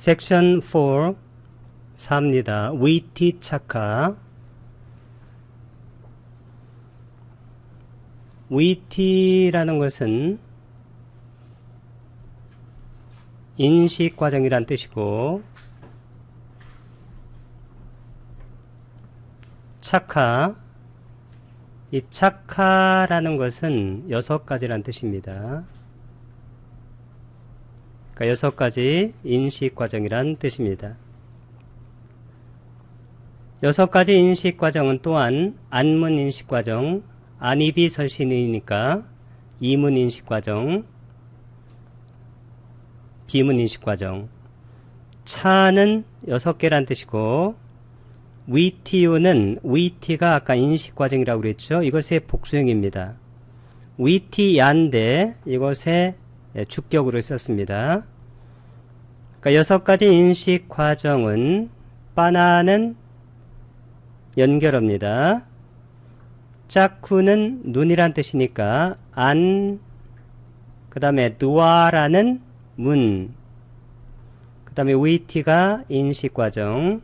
섹션 4 4입니다. 위티 착화. 위티라는 것은 인식 과정이란 뜻이고, 착화, 이 착화라는 것은 6가지란 뜻입니다. 그러니까 6가지 인식 과정이란 뜻입니다. 6가지 인식 과정은 또한 안문 인식 과정, 안입이 설신이니까 이문 인식 과정, 비문 인식 과정. 차는 6개란 뜻이고, 위티유는 위티가 아까 인식 과정이라고 그랬죠. 이것의 복수형입니다. 위티야인데 이것의 주격으로 썼습니다. 그러니까 6가지 인식 과정은 빠나는 연결어입니다. 짜쿠는 눈이란 뜻이니까 안, 그 다음에 두아라는 문, 그 다음에 위티가 인식 과정,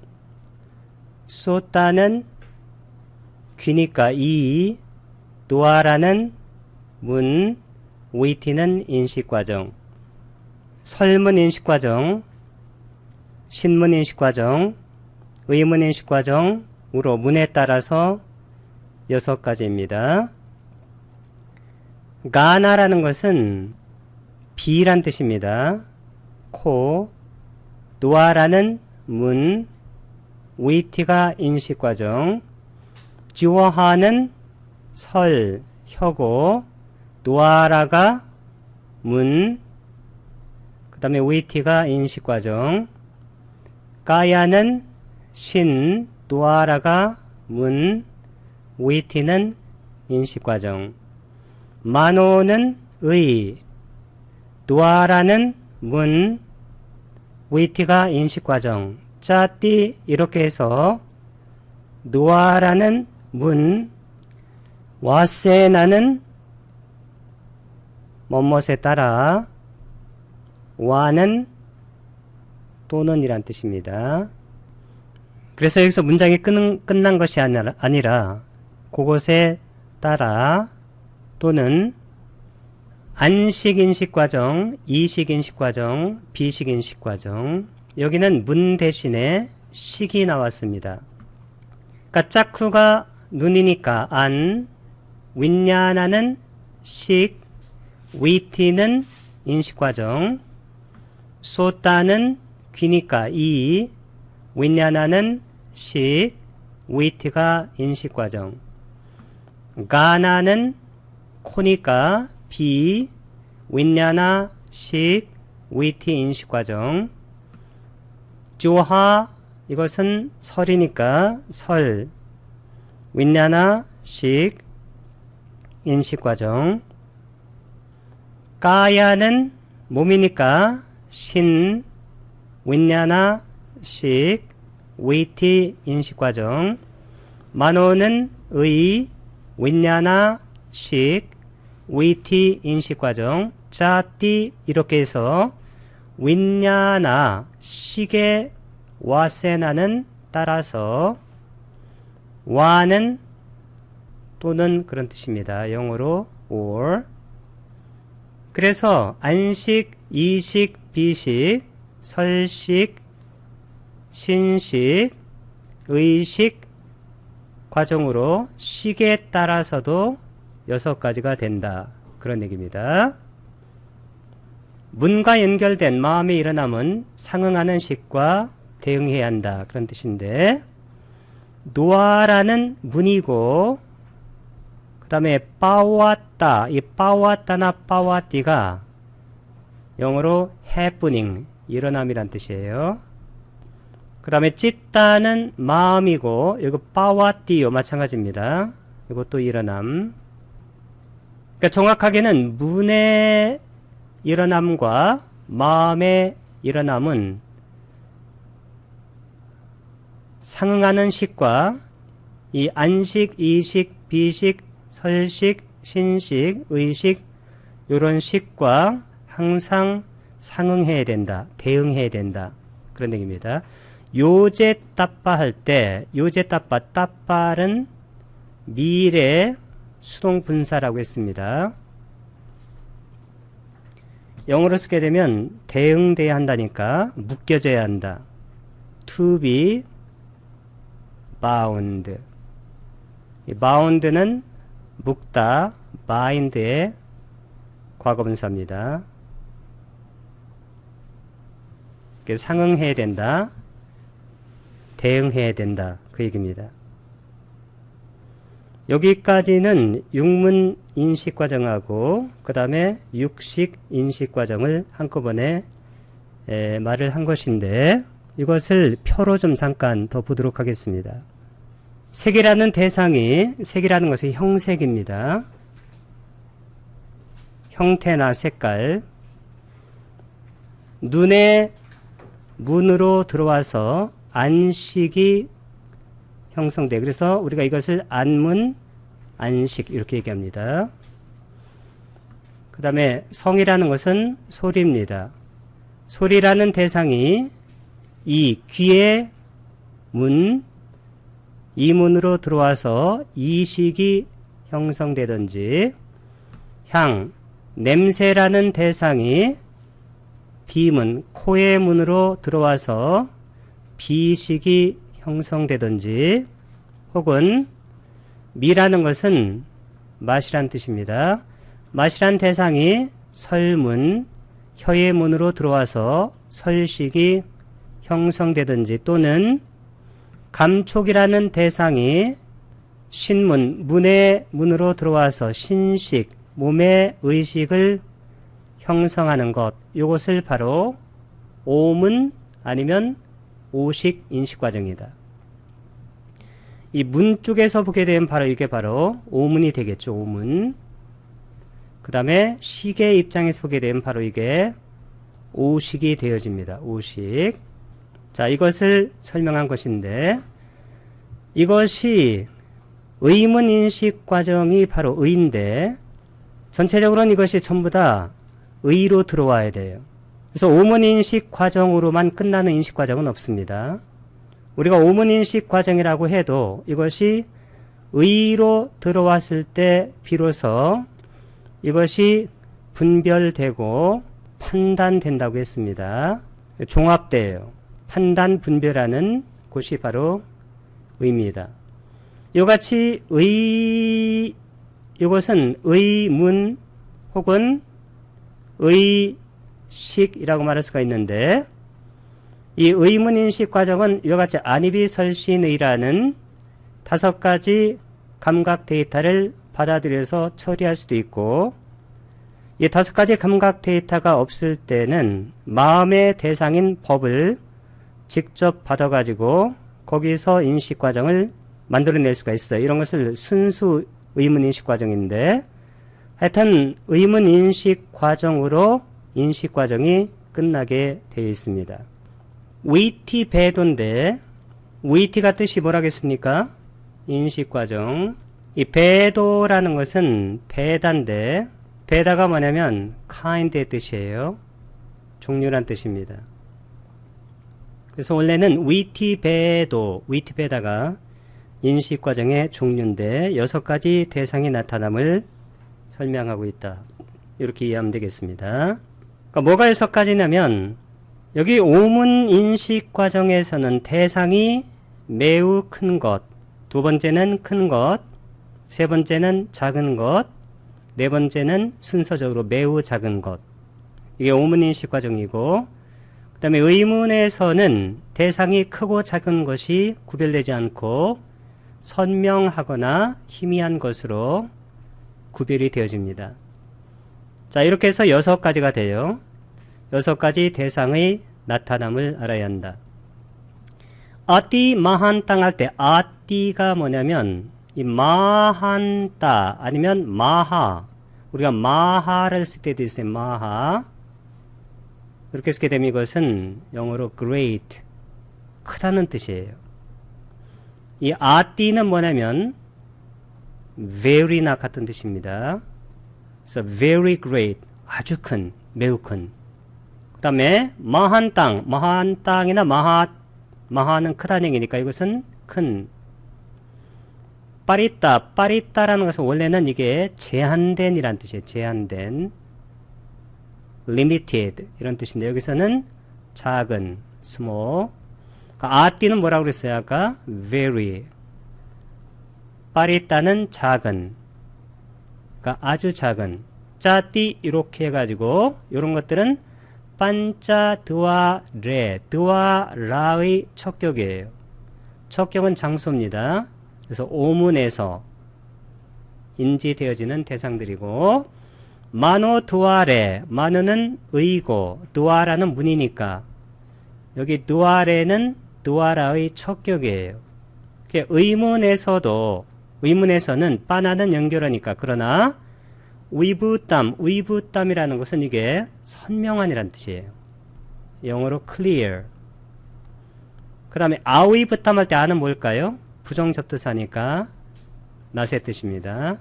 소따는 귀니까 이, 두아라는 문, 위티는 인식 과정. 설문 인식 과정, 신문 인식 과정, 의문 인식 과정으로 문에 따라서 6가지입니다. 가나라는 것은 비란 뜻입니다. 코, 누아라는 문, 위티가 인식 과정, 지워하는 설, 혀고, 누아라가 문, 그 다음에 위티가 인식 과정, 까야는 신, 누아라가 문, 위티는 인식 과정, 마노는 의, 누아라는 문, 위티가 인식 과정. 짜띠 이렇게 해서 누아라는 문, 와세나는 뭐뭇에 따라, 와는 또는 이란 뜻입니다. 그래서 여기서 문장이 끝난 것이 아니라 그것에 따라 또는 안식 인식 과정, 이식 인식 과정, 비식 인식 과정. 여기는 문 대신에 식이 나왔습니다. 그러니까 짜쿠가 눈이니까 안, 윈냐나는 식, 위티는 인식 과정, 소따는 귀니까 이, 윈냐나는 식, 위티가 인식 과정, 가나는 코니까 비, 윈냐나 식, 위티 인식 과정, 주하 이것은 설이니까 설, 윈냐나 식, 인식 과정, 까야는 몸이니까 신, 윈냐나 식, 위티 인식 과정, 마노는 의, 윈냐나 식, 위티 인식 과정, 짜띠 이렇게 해서 윈냐나 식의 와세나는 따라서 와는 또는 그런 뜻입니다. 영어로 or. 그래서 안식, 이식, 비식, 설식, 신식, 의식 과정으로 식에 따라서도 6가지가 된다. 그런 얘기입니다. 문과 연결된 마음의 일어남은 상응하는 식과 대응해야 한다. 그런 뜻인데, 노아라는 문이고, 그 다음에 빠왔다, 이 빠왔다나 빠왔디가 영어로 happening, 일어남이란 뜻이에요. 그 다음에 찢다는 마음이고, 이거 빠왔디요 마찬가지입니다. 이것도 일어남. 그러니까 정확하게는 문의 일어남과 마음의 일어남은 상응하는 식과 이 안식, 이식, 비식, 설식, 신식, 의식 이런 식과 항상 상응해야 된다, 대응해야 된다. 그런 얘기입니다. 요제 따빠 할 때 요제 따빠 따빠는 미래 수동 분사라고 했습니다. 영어로 쓰게 되면 대응돼야 한다니까 묶여져야 한다. to be bound. bound는 묶다, bind의 과거분사입니다. 상응해야 된다, 대응해야 된다, 그 얘기입니다. 여기까지는 육문 인식 과정하고 그 다음에 육식 인식 과정을 한꺼번에 말을 한 것인데 이것을 표로 좀 잠깐 더 보도록 하겠습니다. 색이라는 대상이, 색이라는 것은 형색입니다. 형태나 색깔. 눈의 문으로 들어와서 안식이 형성돼. 그래서 우리가 이것을 안문, 안식 이렇게 얘기합니다. 그 다음에 성이라는 것은 소리입니다. 소리라는 대상이 이 귀의 문, 이 문으로 들어와서 이식이 형성되든지, 향, 냄새라는 대상이 비문, 코의 문으로 들어와서 비식이 형성되든지, 혹은 미라는 것은 맛이란 뜻입니다. 맛이란 대상이 설문, 혀의 문으로 들어와서 설식이 형성되든지, 또는 감촉이라는 대상이 신문, 문의 문으로 들어와서 신식, 몸의 의식을 형성하는 것, 이것을 바로 오문 아니면 오식 인식 과정이다. 이 문 쪽에서 보게 되면 바로 이게 바로 오문이 되겠죠. 오문. 그 다음에 식의 입장에서 보게 되면 바로 이게 오식이 되어집니다. 오식. 자, 이것을 설명한 것인데, 이것이 의문 인식 과정이 바로 의인데, 전체적으로는 이것이 전부 다 의로 들어와야 돼요. 그래서 오문 인식 과정으로만 끝나는 인식 과정은 없습니다. 우리가 오문 인식 과정이라고 해도 이것이 의로 들어왔을 때 비로소 이것이 분별되고 판단된다고 했습니다. 종합돼요. 판단, 분별하는 곳이 바로 의입니다. 이같이 이것은 의문 혹은 의식이라고 말할 수가 있는데, 이 의문 인식 과정은 이와 같이 안이비설신의라는 5가지 감각 데이터를 받아들여서 처리할 수도 있고, 이 5가지 감각 데이터가 없을 때는 마음의 대상인 법을 직접 받아가지고 거기서 인식 과정을 만들어낼 수가 있어요. 이런 것을 순수 의문 인식 과정인데, 하여튼 의문 인식 과정으로 인식 과정이 끝나게 되어 있습니다. 위티 배도인데, 위티가 뜻이 뭐라겠습니까? 인식 과정. 이 배도라는 것은 배다인데, 배다가 뭐냐면 kind의 뜻이에요. 종류란 뜻입니다. 그래서 원래는 위티배도, 위티배다가 인식과정의 종류인데 6가지 대상이 나타남을 설명하고 있다. 이렇게 이해하면 되겠습니다. 그러니까 뭐가 6가지냐면, 여기 오문 인식과정에서는 대상이 매우 큰 것, 2번째는 큰 것, 3번째는 작은 것, 4번째는 순서적으로 매우 작은 것. 이게 오문 인식 과정이고, 그 다음에 의문에서는 대상이 크고 작은 것이 구별되지 않고 선명하거나 희미한 것으로 구별이 되어집니다. 자, 이렇게 해서 6가지가 돼요. 6가지 대상의 나타남을 알아야 한다. 아띠 마한땅 할 때 아띠가 뭐냐면 이 마한따 아니면 마하, 우리가 마하를 쓸 때도 있어요. 마하. 이렇게 쓰게 되면 이것은 영어로 great, 크다는 뜻이에요. 이 아띠는 뭐냐면 very나 같은 뜻입니다. 그래서 very great, 아주 큰, 매우 큰. 그 다음에 마한 땅이나 마하는 크다는 얘기니까 이것은 큰. 빠리따라는 것은 원래는 이게 제한된 이란 뜻이에요. 제한된. limited 이런 뜻인데 여기서는 작은, small. 아띠는 뭐라고 그랬어요? 아까 very. 빠리따는 작은. 그러니까 아주 작은. 짜띠 이렇게 해가지고 이런 것들은 반짜 드와 레, 드와 라의 척격이에요. 척격은 장소입니다. 그래서 오문에서 인지되어지는 대상들이고 마노 드와레, 마노는 의고 드와라는 문이니까 여기 드와레는 드와라의 척격이에요. 의문에서는 빠나는 연결하니까 그러나 위부땀이라는 것은 이게 선명한이란 뜻이에요. 영어로 clear. 그 다음에 아위부땀 할 때 아는 뭘까요? 부정접두사니까 낫의 뜻입니다.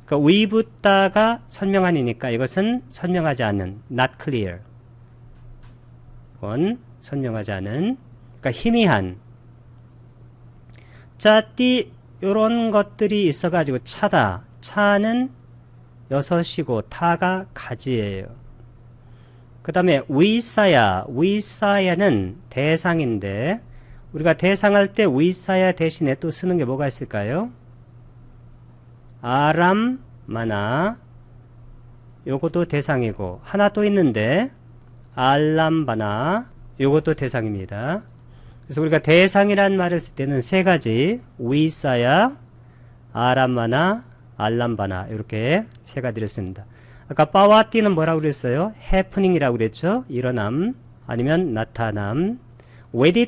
그러니까 위부따가 선명한이니까 이것은 선명하지 않은 not clear. 이건 선명하지 않은, 그러니까 희미한. 짜띠 요런 것들이 있어가지고 차다. 차는 여섯이고 타가 가지예요. 그 다음에 위사야는 대상인데 우리가 대상할 때 위사야 대신에 또 쓰는 게 뭐가 있을까요? 아람 마나 요것도 대상이고 하나 또 있는데 알람바나 요것도 대상입니다. 그래서 우리가 대상이란 말을 쓸 때는 세 가지 위사야, 아람마나, 알람바나 이렇게 세 가지를 씁니다. 아까 빠와띠는 뭐라고 그랬어요? 해프닝이라고 그랬죠? 일어남 아니면 나타남.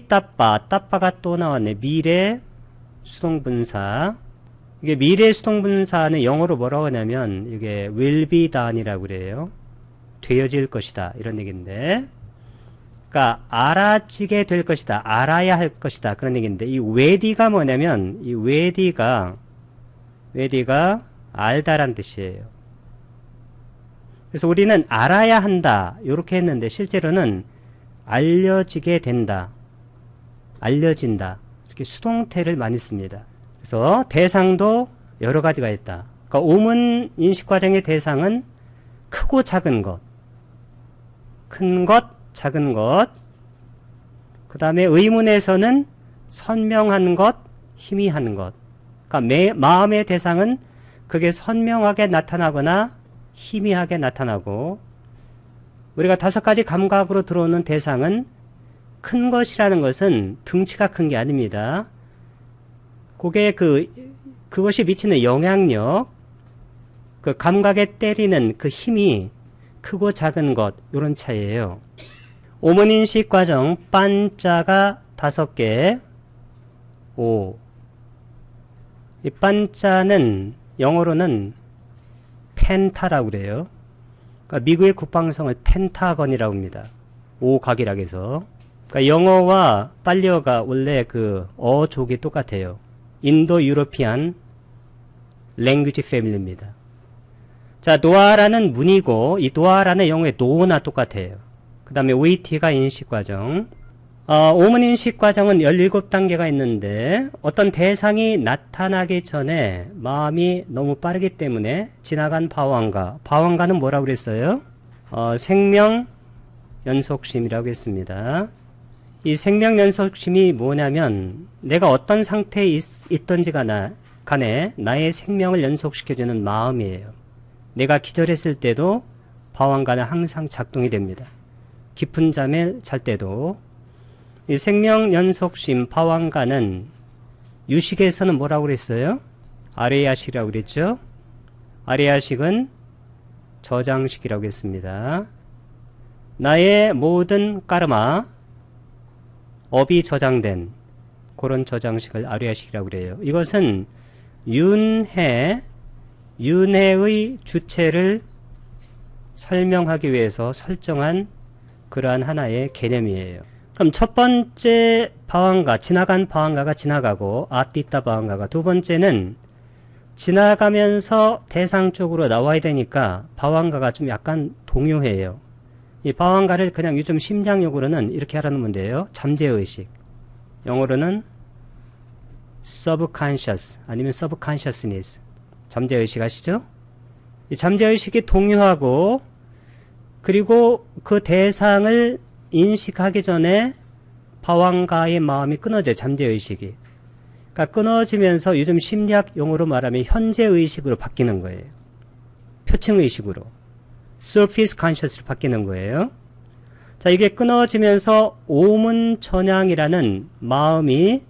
따빠가 또 나왔네. 미래 수동분사. 이게 미래 수동분사는 영어로 뭐라고 하냐면 이게 will be done이라고 그래요. 되어질 것이다 이런 얘기인데, 그러니까 알아지게 될 것이다, 알아야 할 것이다 그런 얘기인데, 이 ready가 뭐냐면 이 ready가 알다란 뜻이에요. 그래서 우리는 알아야 한다 이렇게 했는데 실제로는 알려지게 된다, 알려진다 이렇게 수동태를 많이 씁니다. 그래서 대상도 여러 가지가 있다. 그러니까 오문 인식과정의 대상은 크고 작은 것, 큰 것, 작은 것. 그 다음에 의문에서는 선명한 것, 희미한 것. 그러니까 마음의 대상은 그게 선명하게 나타나거나 희미하게 나타나고, 우리가 5가지 감각으로 들어오는 대상은 큰 것이라는 것은 등치가 큰 게 아닙니다. 그게 그것이 미치는 영향력, 그 감각에 때리는 그 힘이 크고 작은 것, 요런 차이예요. 오문인식 과정 빤자가 5개. 이 빤자는 영어로는 펜타라고 그래요. 그러니까 미국의 국방성을 펜타건이라고 합니다. 5각이라고 해서. 그러니까 영어와 빨리어가 원래 그 어족이 똑같아요. 인도 유로피안 랭귀지 패밀리입니다. 자, 노아라는 문이고 이 노아라는 영어의 노나 똑같아요. 그 다음에 위티가 인식과정. 오문 인식과정은 17단계가 있는데 어떤 대상이 나타나기 전에 마음이 너무 빠르기 때문에 지나간 바왕가는 뭐라고 그랬어요? 생명 연속심이라고 했습니다. 이 생명 연속심이 뭐냐면 내가 어떤 상태에 있던지 간에 나의 생명을 연속시켜주는 마음이에요. 내가 기절했을 때도 바왕가는 항상 작동이 됩니다. 깊은 잠에 잘 때도. 이 생명 연속심 바왕가는 유식에서는 뭐라고 그랬어요? 아레야식이라고 그랬죠? 아레야식은 저장식이라고 했습니다. 나의 모든 까르마, 업이 저장된 그런 저장식을 아레야식이라고 그래요. 이것은 윤회의 주체를 설명하기 위해서 설정한 그러한 하나의 개념이에요. 그럼 첫 번째 바왕가, 지나간 바왕가가 지나가고 아띠따 바왕가가, 두 번째는 지나가면서 대상 쪽으로 나와야 되니까 바왕가가 좀 약간 동요해요. 이 방황가를 그냥 요즘 심리학용어로는 이렇게 알아놓으면 돼요. 잠재의식. 영어로는 subconscious 아니면 subconsciousness. 잠재의식 아시죠? 이 잠재의식이 동요하고 그리고 그 대상을 인식하기 전에 방황가의 마음이 끊어져요. 잠재의식이. 그러니까 끊어지면서 요즘 심리학 용어로 말하면 현재의식으로 바뀌는 거예요. 표층의식으로. surface conscious로 바뀌는 거예요. 자, 이게 끊어지면서 오문전향이라는 마음이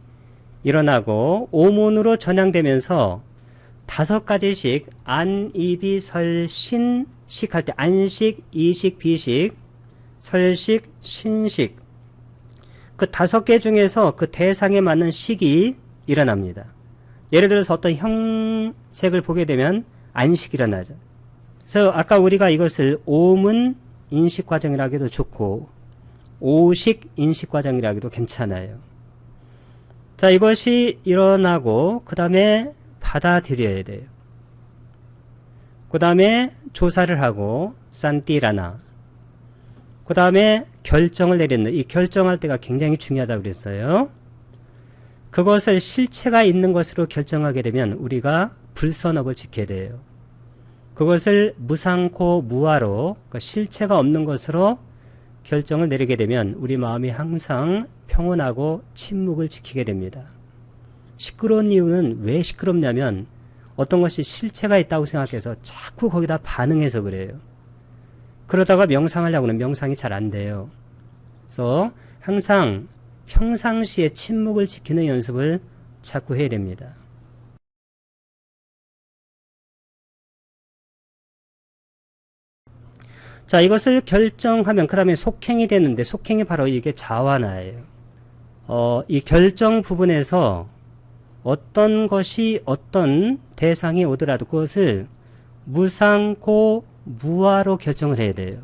일어나고 오문으로 전향되면서 5가지씩 안이비 설신식 할 때 안식, 이식, 비식, 설식, 신식 그 5개 중에서 그 대상에 맞는 식이 일어납니다. 예를 들어서 어떤 형색을 보게 되면 안식이 일어나죠. 그래서 아까 우리가 이것을 오문 인식 과정이라 하기도 좋고 오식 인식 과정이라 하기도 괜찮아요. 자, 이것이 일어나고 그 다음에 받아들여야 돼요. 그 다음에 조사를 하고 산띠라나 그 다음에 결정을 내리는 이 결정할 때가 굉장히 중요하다고 그랬어요. 그것을 실체가 있는 것으로 결정하게 되면 우리가 불선업을 지켜야 돼요. 그것을 무상코 무아로 그러니까 실체가 없는 것으로 결정을 내리게 되면 우리 마음이 항상 평온하고 침묵을 지키게 됩니다. 시끄러운 이유는 왜 시끄럽냐면 어떤 것이 실체가 있다고 생각해서 자꾸 거기다 반응해서 그래요. 그러다가 명상하려고 하면 명상이 잘 안 돼요. 그래서 항상 평상시에 침묵을 지키는 연습을 자꾸 해야 됩니다. 자, 이것을 결정하면 그 다음에 속행이 되는데 속행이 바로 이게 자완화예요. 이 결정 부분에서 어떤 것이 어떤 대상이 오더라도 그것을 무상고 무아로 결정을 해야 돼요.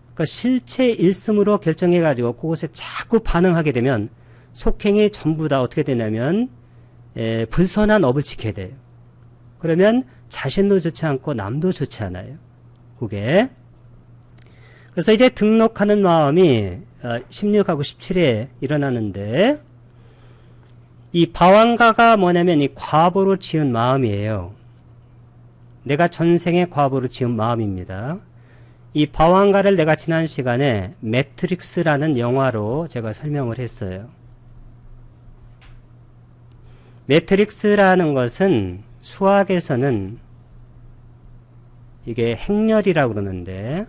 그러니까 실체 일심으로 결정해가지고 그것에 자꾸 반응하게 되면 속행이 전부 다 어떻게 되냐면 불선한 업을 지켜야 돼요. 그러면 자신도 좋지 않고 남도 좋지 않아요. 그게. 그래서 이제 등록하는 마음이 16하고 17에 일어나는데 이 방황가가 뭐냐면 이 과보로 지은 마음이에요. 내가 전생의 과보로 지은 마음입니다. 이 방황가를 내가 지난 시간에 매트릭스라는 영화로 제가 설명을 했어요. 매트릭스라는 것은 수학에서는 이게 행렬이라고 그러는데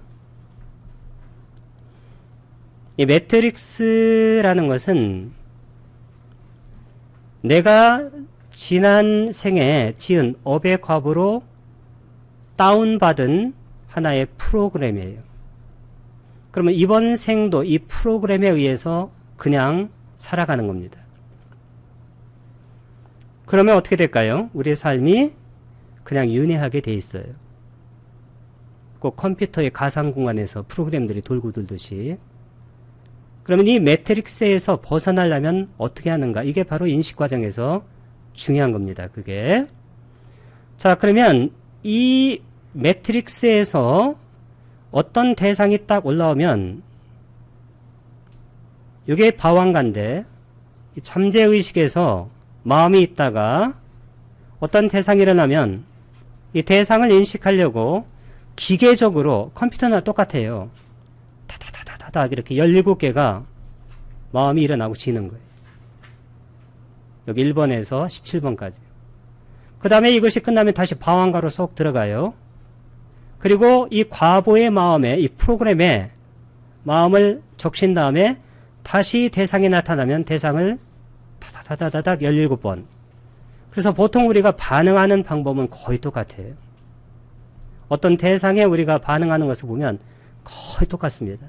이 매트릭스라는 것은 내가 지난 생에 지은 업의 과보로 다운받은 하나의 프로그램이에요. 그러면 이번 생도 이 프로그램에 의해서 그냥 살아가는 겁니다. 그러면 어떻게 될까요? 우리의 삶이 그냥 윤회하게 돼 있어요. 꼭 컴퓨터의 가상 공간에서 프로그램들이 돌고 돌듯이. 그러면 이 매트릭스에서 벗어나려면 어떻게 하는가? 이게 바로 인식 과정에서 중요한 겁니다. 그게. 자, 그러면 이 매트릭스에서 어떤 대상이 딱 올라오면 이게 방황가인데 잠재의식에서 마음이 있다가 어떤 대상이 일어나면 이 대상을 인식하려고 기계적으로 컴퓨터나 똑같아요. 타다다다다다 이렇게 17개가 마음이 일어나고 지는 거예요. 여기 1번에서 17번까지. 그 다음에 이것이 끝나면 다시 방황가로 쏙 들어가요. 그리고 이 과보의 마음에 이 프로그램에 마음을 적신 다음에 다시 대상이 나타나면 대상을 타다다다닥 17번. 그래서 보통 우리가 반응하는 방법은 거의 똑같아요. 어떤 대상에 우리가 반응하는 것을 보면 거의 똑같습니다.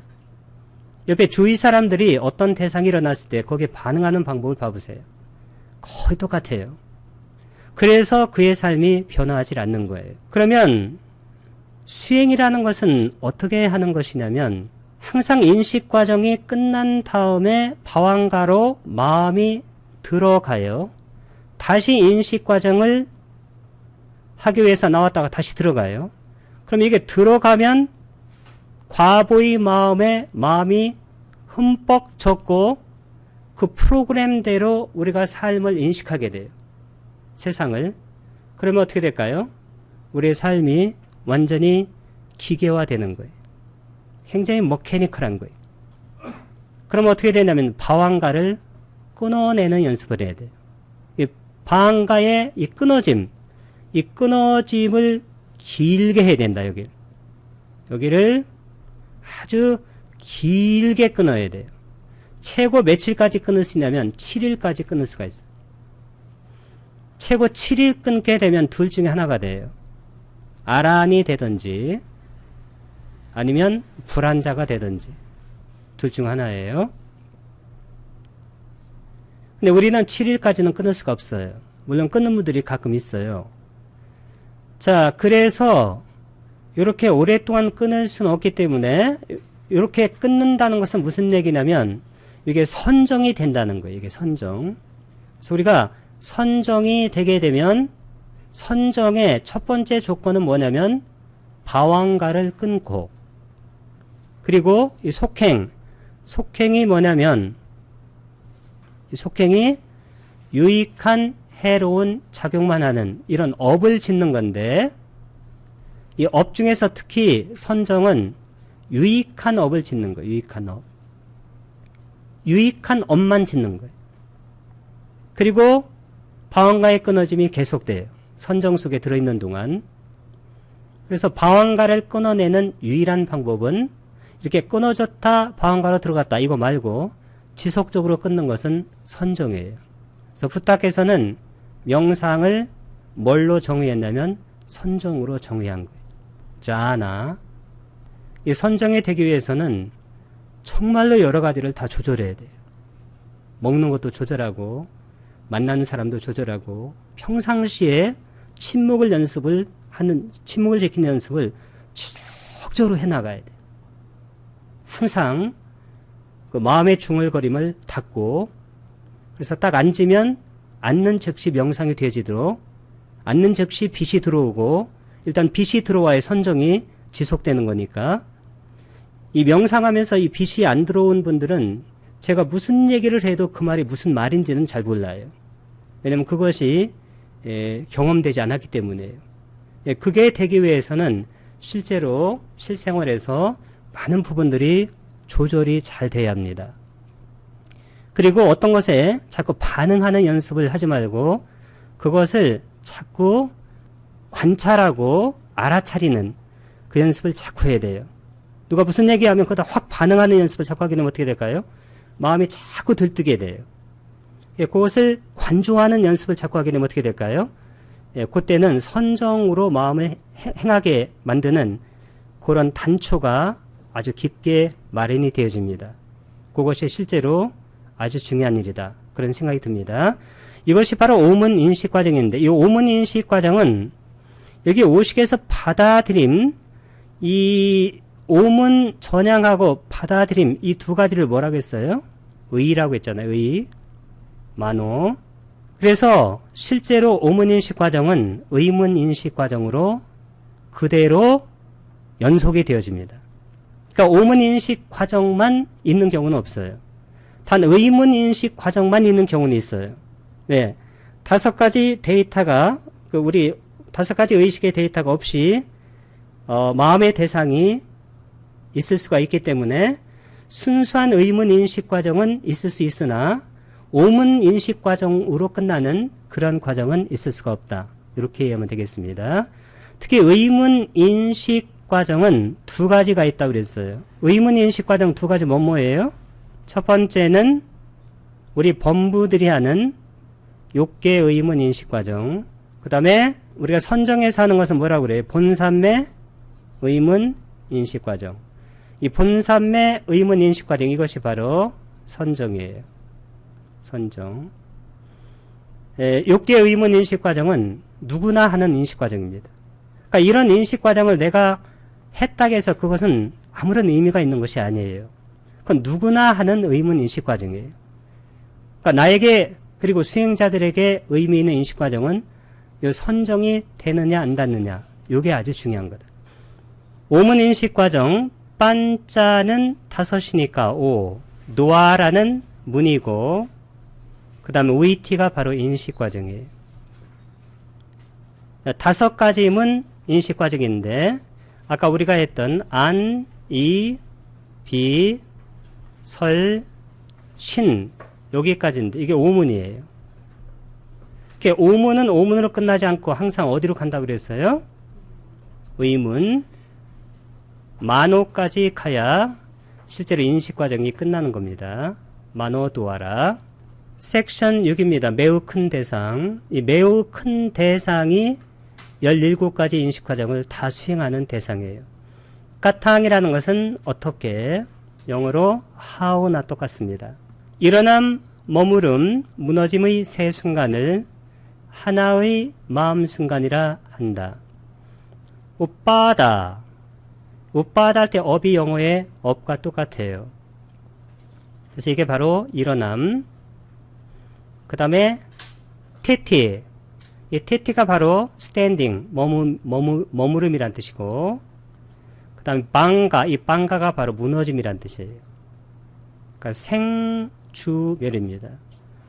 옆에 주위 사람들이 어떤 대상이 일어났을 때 거기에 반응하는 방법을 봐보세요. 거의 똑같아요. 그래서 그의 삶이 변화하지 않는 거예요. 그러면 수행이라는 것은 어떻게 하는 것이냐면 항상 인식 과정이 끝난 다음에 방황가로 마음이 들어가요. 다시 인식 과정을 하기 위해서 나왔다가 다시 들어가요. 그럼 이게 들어가면 과보의 마음이 흠뻑 젖고 그 프로그램대로 우리가 삶을 인식하게 돼요. 세상을. 그러면 어떻게 될까요? 우리의 삶이 완전히 기계화되는 거예요. 굉장히 머케니컬한 거예요. 그럼 어떻게 되냐면 방황가를 끊어내는 연습을 해야 돼요. 이 방황가의 이 끊어짐을 길게 해야 된다. 여기를 아주 길게 끊어야 돼요. 최고 며칠까지 끊을 수 있냐면 7일까지 끊을 수가 있어요. 최고 7일 끊게 되면 둘 중에 하나가 돼요. 아란이 되든지 아니면 불안자가 되든지 둘 중 하나예요. 근데 우리는 7일까지는 끊을 수가 없어요. 물론 끊는 분들이 가끔 있어요. 자, 그래서 이렇게 오랫동안 끊을 수는 없기 때문에 이렇게 끊는다는 것은 무슨 얘기냐면 이게 선정이 된다는 거예요. 이게 선정. 그래서 우리가 선정이 되게 되면 선정의 첫 번째 조건은 뭐냐면 방황가를 끊고 그리고 이 속행이 뭐냐면 이 속행이 유익한 해로운 작용만 하는 이런 업을 짓는 건데 이 업 중에서 특히 선정은 유익한 업을 짓는 거예요. 유익한 업. 유익한 업만 짓는 거예요. 그리고 방황가의 끊어짐이 계속돼요. 선정 속에 들어있는 동안. 그래서 방황가를 끊어내는 유일한 방법은 이렇게 끊어졌다 방황가로 들어갔다 이거 말고 지속적으로 끊는 것은 선정이에요. 그래서 부탁께서는 명상을 뭘로 정의했냐면 선정으로 정의한 거예요. 자나 이 선정이 되기 위해서는 정말로 여러 가지를 다 조절해야 돼요. 먹는 것도 조절하고 만나는 사람도 조절하고 평상시에 침묵을 지키는 연습을 지속적으로 해나가야 돼요. 항상 그 마음의 중얼거림을 닫고 그래서 딱 앉으면 앉는 즉시 명상이 되어지도록 앉는 즉시 빛이 들어오고 일단 빛이 들어와야 선정이 지속되는 거니까 이 명상하면서 이 빛이 안 들어온 분들은 제가 무슨 얘기를 해도 그 말이 무슨 말인지는 잘 몰라요. 왜냐면 그것이 경험되지 않았기 때문에요. 그게 되기 위해서는 실제로 실생활에서 많은 부분들이 조절이 잘 돼야 합니다. 그리고 어떤 것에 자꾸 반응하는 연습을 하지 말고 그것을 자꾸 관찰하고 알아차리는 그 연습을 자꾸 해야 돼요. 누가 무슨 얘기하면 그거다 확 반응하는 연습을 자꾸 하게 되면 어떻게 될까요? 마음이 자꾸 들뜨게 돼요. 그것을 관조하는 연습을 자꾸 하게 되면 어떻게 될까요? 그때는 선정으로 마음을 행하게 만드는 그런 단초가 아주 깊게 마련이 되어집니다. 그것이 실제로 아주 중요한 일이다. 그런 생각이 듭니다. 이것이 바로 오문 인식 과정인데 이 오문 인식 과정은 여기 오식에서 받아들임 이 오문 전향하고 받아들임 이 두 가지를 뭐라고 했어요? 의라고 했잖아요. 의, 만호. 그래서 실제로 오문인식 과정은 의문인식 과정으로 그대로 연속이 되어집니다. 그러니까 오문인식 과정만 있는 경우는 없어요. 단 의문인식 과정만 있는 경우는 있어요. 네, 5가지 데이터가 우리 5가지 의식의 데이터가 없이 마음의 대상이 있을 수가 있기 때문에 순수한 의문인식 과정은 있을 수 있으나 오문인식 과정으로 끝나는 그런 과정은 있을 수가 없다. 이렇게 이해하면 되겠습니다. 특히 의문인식 과정은 2가지가 있다고 그랬어요. 의문인식 과정 2가지 뭐예요? 첫 번째는 우리 범부들이 하는 욕계 의문인식 과정. 그 다음에 우리가 선정해서 하는 것은 뭐라고 그래요? 본산매 의문인식 과정. 이 본산매 의문인식 과정 이것이 바로 선정이에요. 선정. 욕계 의문인식 과정은 누구나 하는 인식 과정입니다. 그러니까 이런 인식 과정을 내가 했다고 해서 그것은 아무런 의미가 있는 것이 아니에요. 그건 누구나 하는 의문인식 과정이에요. 그러니까 나에게 그리고 수행자들에게 의미 있는 인식 과정은 이 선정이 되느냐 안 닿느냐 이게 아주 중요한 거다. 오문인식 과정 앞반자는 5이니까 5. 노아라는 문이고, 그 다음에 VT가 바로 인식과정이에요. 5가지 문 인식과정인데, 아까 우리가 했던 안, 이, 비, 설, 신, 여기까지인데, 이게 오문이에요. 오문은 오문으로 끝나지 않고 항상 어디로 간다고 그랬어요? 의문. 만호까지 가야 실제로 인식과정이 끝나는 겁니다. 만호 도와라. 섹션 6입니다. 매우 큰 대상. 이 매우 큰 대상이 17가지 인식과정을 다 수행하는 대상이에요. 까탕이라는 것은 어떻게? 영어로 how나 똑같습니다. 일어남, 머무름, 무너짐의 세 순간을 하나의 마음 순간이라 한다. 우빠다. 우빠다 할 때 업이 영어의 업과 똑같아요. 그래서 이게 바로 일어남. 그 다음에 테티. 이 테티가 바로 standing, 머무름이란 뜻이고, 그 다음에 방가, 이 방가가 바로 무너짐이란 뜻이에요. 그러니까 생주멸입니다.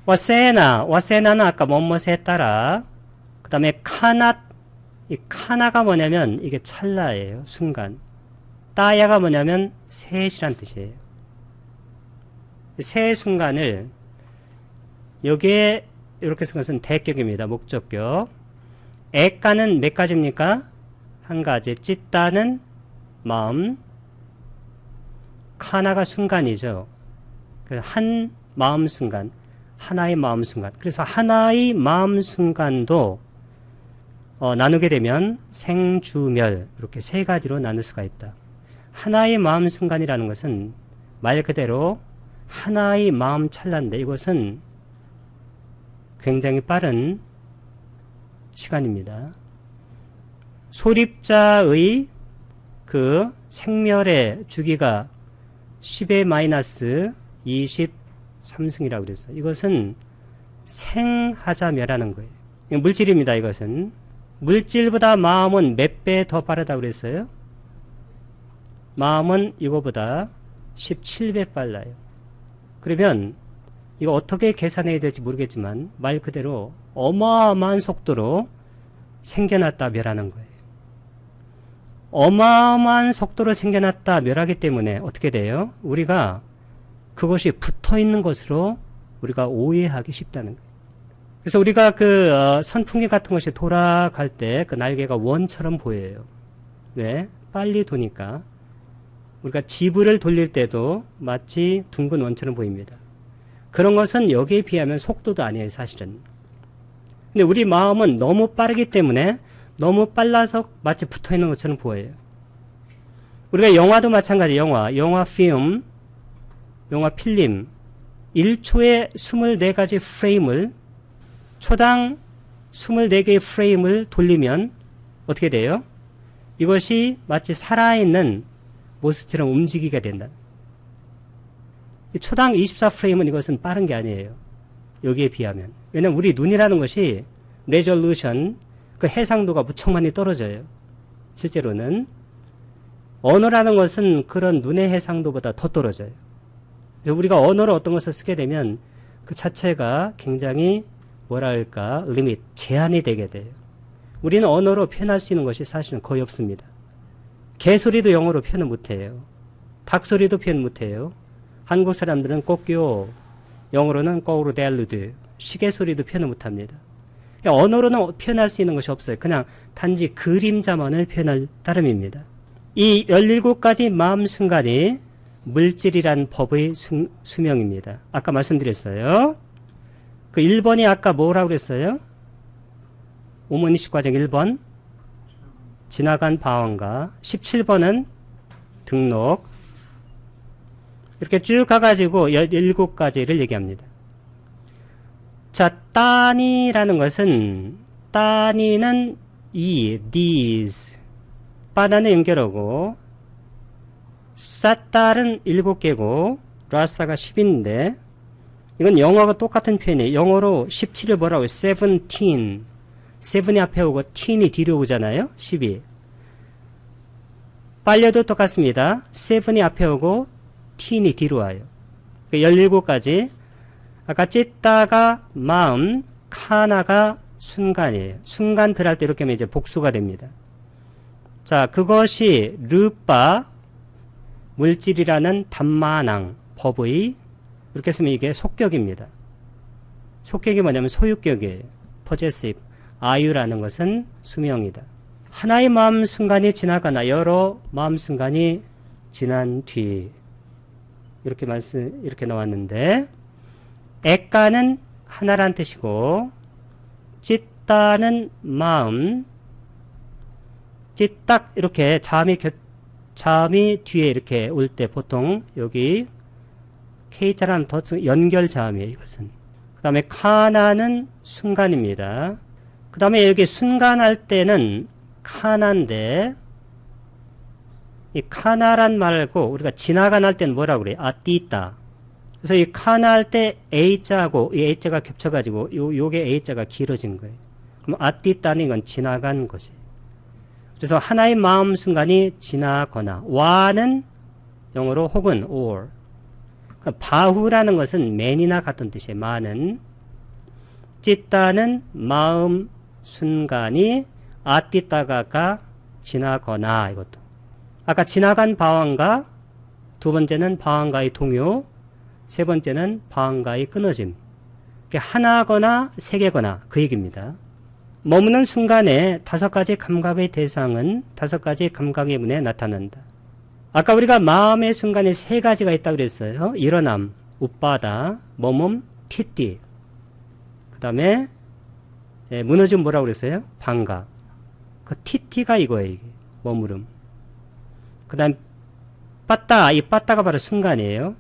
와세나는 아까 뭐뭐에 따라, 그 다음에 카낫, 이 카나가 뭐냐면 이게 찰나예요. 순간. 따야가 뭐냐면 셋이란 뜻이에요. 세 순간을 여기에 이렇게 쓴 것은 대격입니다. 목적격. 애가는 몇 가지입니까? 한 가지. 찢다는 마음. 카나가 순간이죠. 한 마음 순간. 하나의 마음 순간. 그래서 하나의 마음 순간도 나누게 되면 생주멸 이렇게 세 가지로 나눌 수가 있다. 하나의 마음 순간이라는 것은 말 그대로 하나의 마음 찰나인데 이것은 굉장히 빠른 시간입니다. 소립자의 그 생멸의 주기가 10의 마이너스 23승이라고 그랬어요. 이것은 생하자멸하는 거예요. 물질입니다. 이것은. 물질보다 마음은 몇 배 더 빠르다고 그랬어요? 마음은 이거보다 17배 빨라요. 그러면 이거 어떻게 계산해야 될지 모르겠지만 말 그대로 어마어마한 속도로 생겨났다 멸하는 거예요. 어마어마한 속도로 생겨났다 멸하기 때문에 어떻게 돼요? 우리가 그것이 붙어있는 것으로 우리가 오해하기 쉽다는 거예요. 그래서 우리가 그 선풍기 같은 것이 돌아갈 때 그 날개가 원처럼 보여요. 왜? 빨리 도니까. 우리가 지브를 돌릴 때도 마치 둥근 원처럼 보입니다. 그런 것은 여기에 비하면 속도도 아니에요, 사실은. 근데 우리 마음은 너무 빠르기 때문에 너무 빨라서 마치 붙어있는 것처럼 보여요. 우리가 영화도 마찬가지, 영화 필름, 영화 필름, 1초에 24가지 프레임을, 초당 24개의 프레임을 돌리면 어떻게 돼요? 이것이 마치 살아있는 모습처럼 움직이게 된다. 초당 24프레임은 이것은 빠른 게 아니에요. 여기에 비하면. 왜냐면 우리 눈이라는 것이 레졸루션, 그 해상도가 무척 많이 떨어져요. 실제로는. 언어라는 것은 그런 눈의 해상도보다 더 떨어져요. 그래서 우리가 언어로 어떤 것을 쓰게 되면 그 자체가 굉장히 뭐랄까 리밋, 제한이 되게 돼요. 우리는 언어로 표현할 수 있는 것이 사실은 거의 없습니다. 개소리도 영어로 표현을 못해요. 닭소리도 표현 못해요. 한국 사람들은 꼭요, 영어로는 꼬르델루드, 시계소리도 표현을 못합니다. 언어로는 표현할 수 있는 것이 없어요. 그냥 단지 그림자만을 표현할 따름입니다. 이 17가지 마음 순간이 물질이란 법의 수명입니다. 아까 말씀드렸어요. 그 1번이 아까 뭐라고 그랬어요? 오문이식 과정 1번 지나간 방황가, 17번은 등록. 이렇게 쭉 가가지고 17가지를 얘기합니다. 자, 따니라는 것은, 따니는 these, 바나는 연결하고, 사딸은 7개고, 라사가 10인데, 이건 영어가 똑같은 표현이에요. 영어로 17을 뭐라고 해요? 17. 7이 앞에 오고, teen이 뒤로 오잖아요? 12. 빨려도 똑같습니다. 7이 앞에 오고 teen이 뒤로 와요. 17가지. 아까 찢다가 마음, 카나가 순간이에요. 순간 들할 때 이렇게 하면 이제 복수가 됩니다. 자, 그것이 르빠, 물질이라는 단마낭, 법의, 이렇게 쓰면 이게 속격입니다. 속격이 뭐냐면 소유격이에요. possessive. 아유라는 것은 수명이다. 하나의 마음 순간이 지나거나 여러 마음 순간이 지난 뒤 이렇게 나왔는데 에까는 하나란 뜻이고 찢다는 마음 찢딱 이렇게 자음이 뒤에 이렇게 올 때 보통 여기 K자라는 더 연결 자음이에요. 이것은. 그 다음에 카나는 순간입니다. 그 다음에 여기 순간할 때는 카나인데 이 카나란 말고 우리가 지나간 할 때는 뭐라고 그래요? 띠있다. 그래서 이 카나 할 때 A자하고 이 A자가 겹쳐가지고 요게 A자가 길어진 거예요. 그럼 띠있다는 건 지나간 것이에요. 그래서 하나의 마음 순간이 지나거나 와는 영어로 혹은 or 바후라는 것은 맨이나 같은 뜻이에요. 마는 찢다는 마음 순간이 띠다가가 지나거나 이것도 아까 지나간 방황과 두 번째는 방황과의 동요 세 번째는 방황과의 끊어짐 하나거나 세 개거나 그 얘기입니다. 머무는 순간에 5가지 감각의 대상은 5가지 감각의 문에 나타난다. 아까 우리가 마음의 순간에 3가지가 있다고 그랬어요. 일어남, 웃바다, 머문, 티띠. 그 다음에 무너짐 뭐라고 그랬어요? 방각. 그 티티가 이거예요. 이게. 머무름. 그 다음 빠따. 이 빠따가 바로 순간이에요.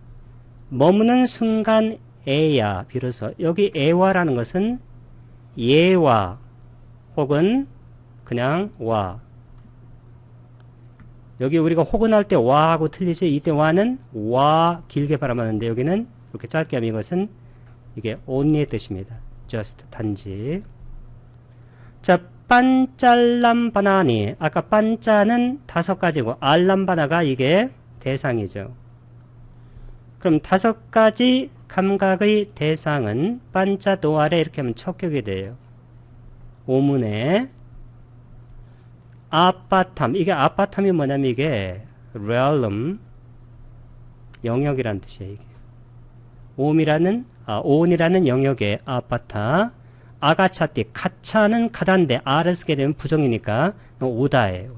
머무는 순간 에야 비로소 여기 에와라는 것은 예와 혹은 그냥 와. 여기 우리가 혹은 할 때 와하고 틀리지. 이때 와는 와 길게 바라봤는데 여기는 이렇게 짧게 하면 이것은 이게 only의 뜻입니다. just 단지. 자, 빤짤람바나니 아까 빤짜는 5가지고 알람바나가 이게 대상이죠. 그럼 5가지 감각의 대상은 빤짜도아레 이렇게 하면 척격이 돼요. 오문에 아빠탐 이게 아빠탐이 뭐냐면 이게 realm 영역이라는 뜻이에요. 이게. 오온이라는 영역의 아빠타 아가차띠 가차는 가다인데 아를 쓰게 되면 부정이니까 오다예요.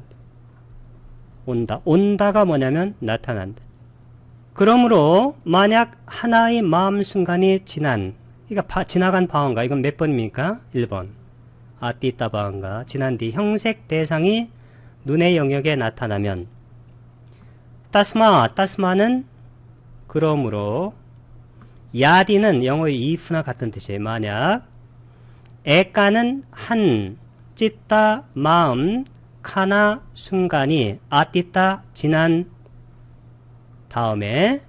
온다가 뭐냐면 나타난다. 그러므로 만약 하나의 마음 순간이 지나간 방언가 이건 몇 번입니까? 1번. 띠따 방언가 지난 뒤 형색 대상이 눈의 영역에 나타나면 따스마는 그러므로 야디는 영어의 if나 같은 뜻이에요. 만약 에까는 한 찢다 마음 카나 순간이 띠따 지난 다음에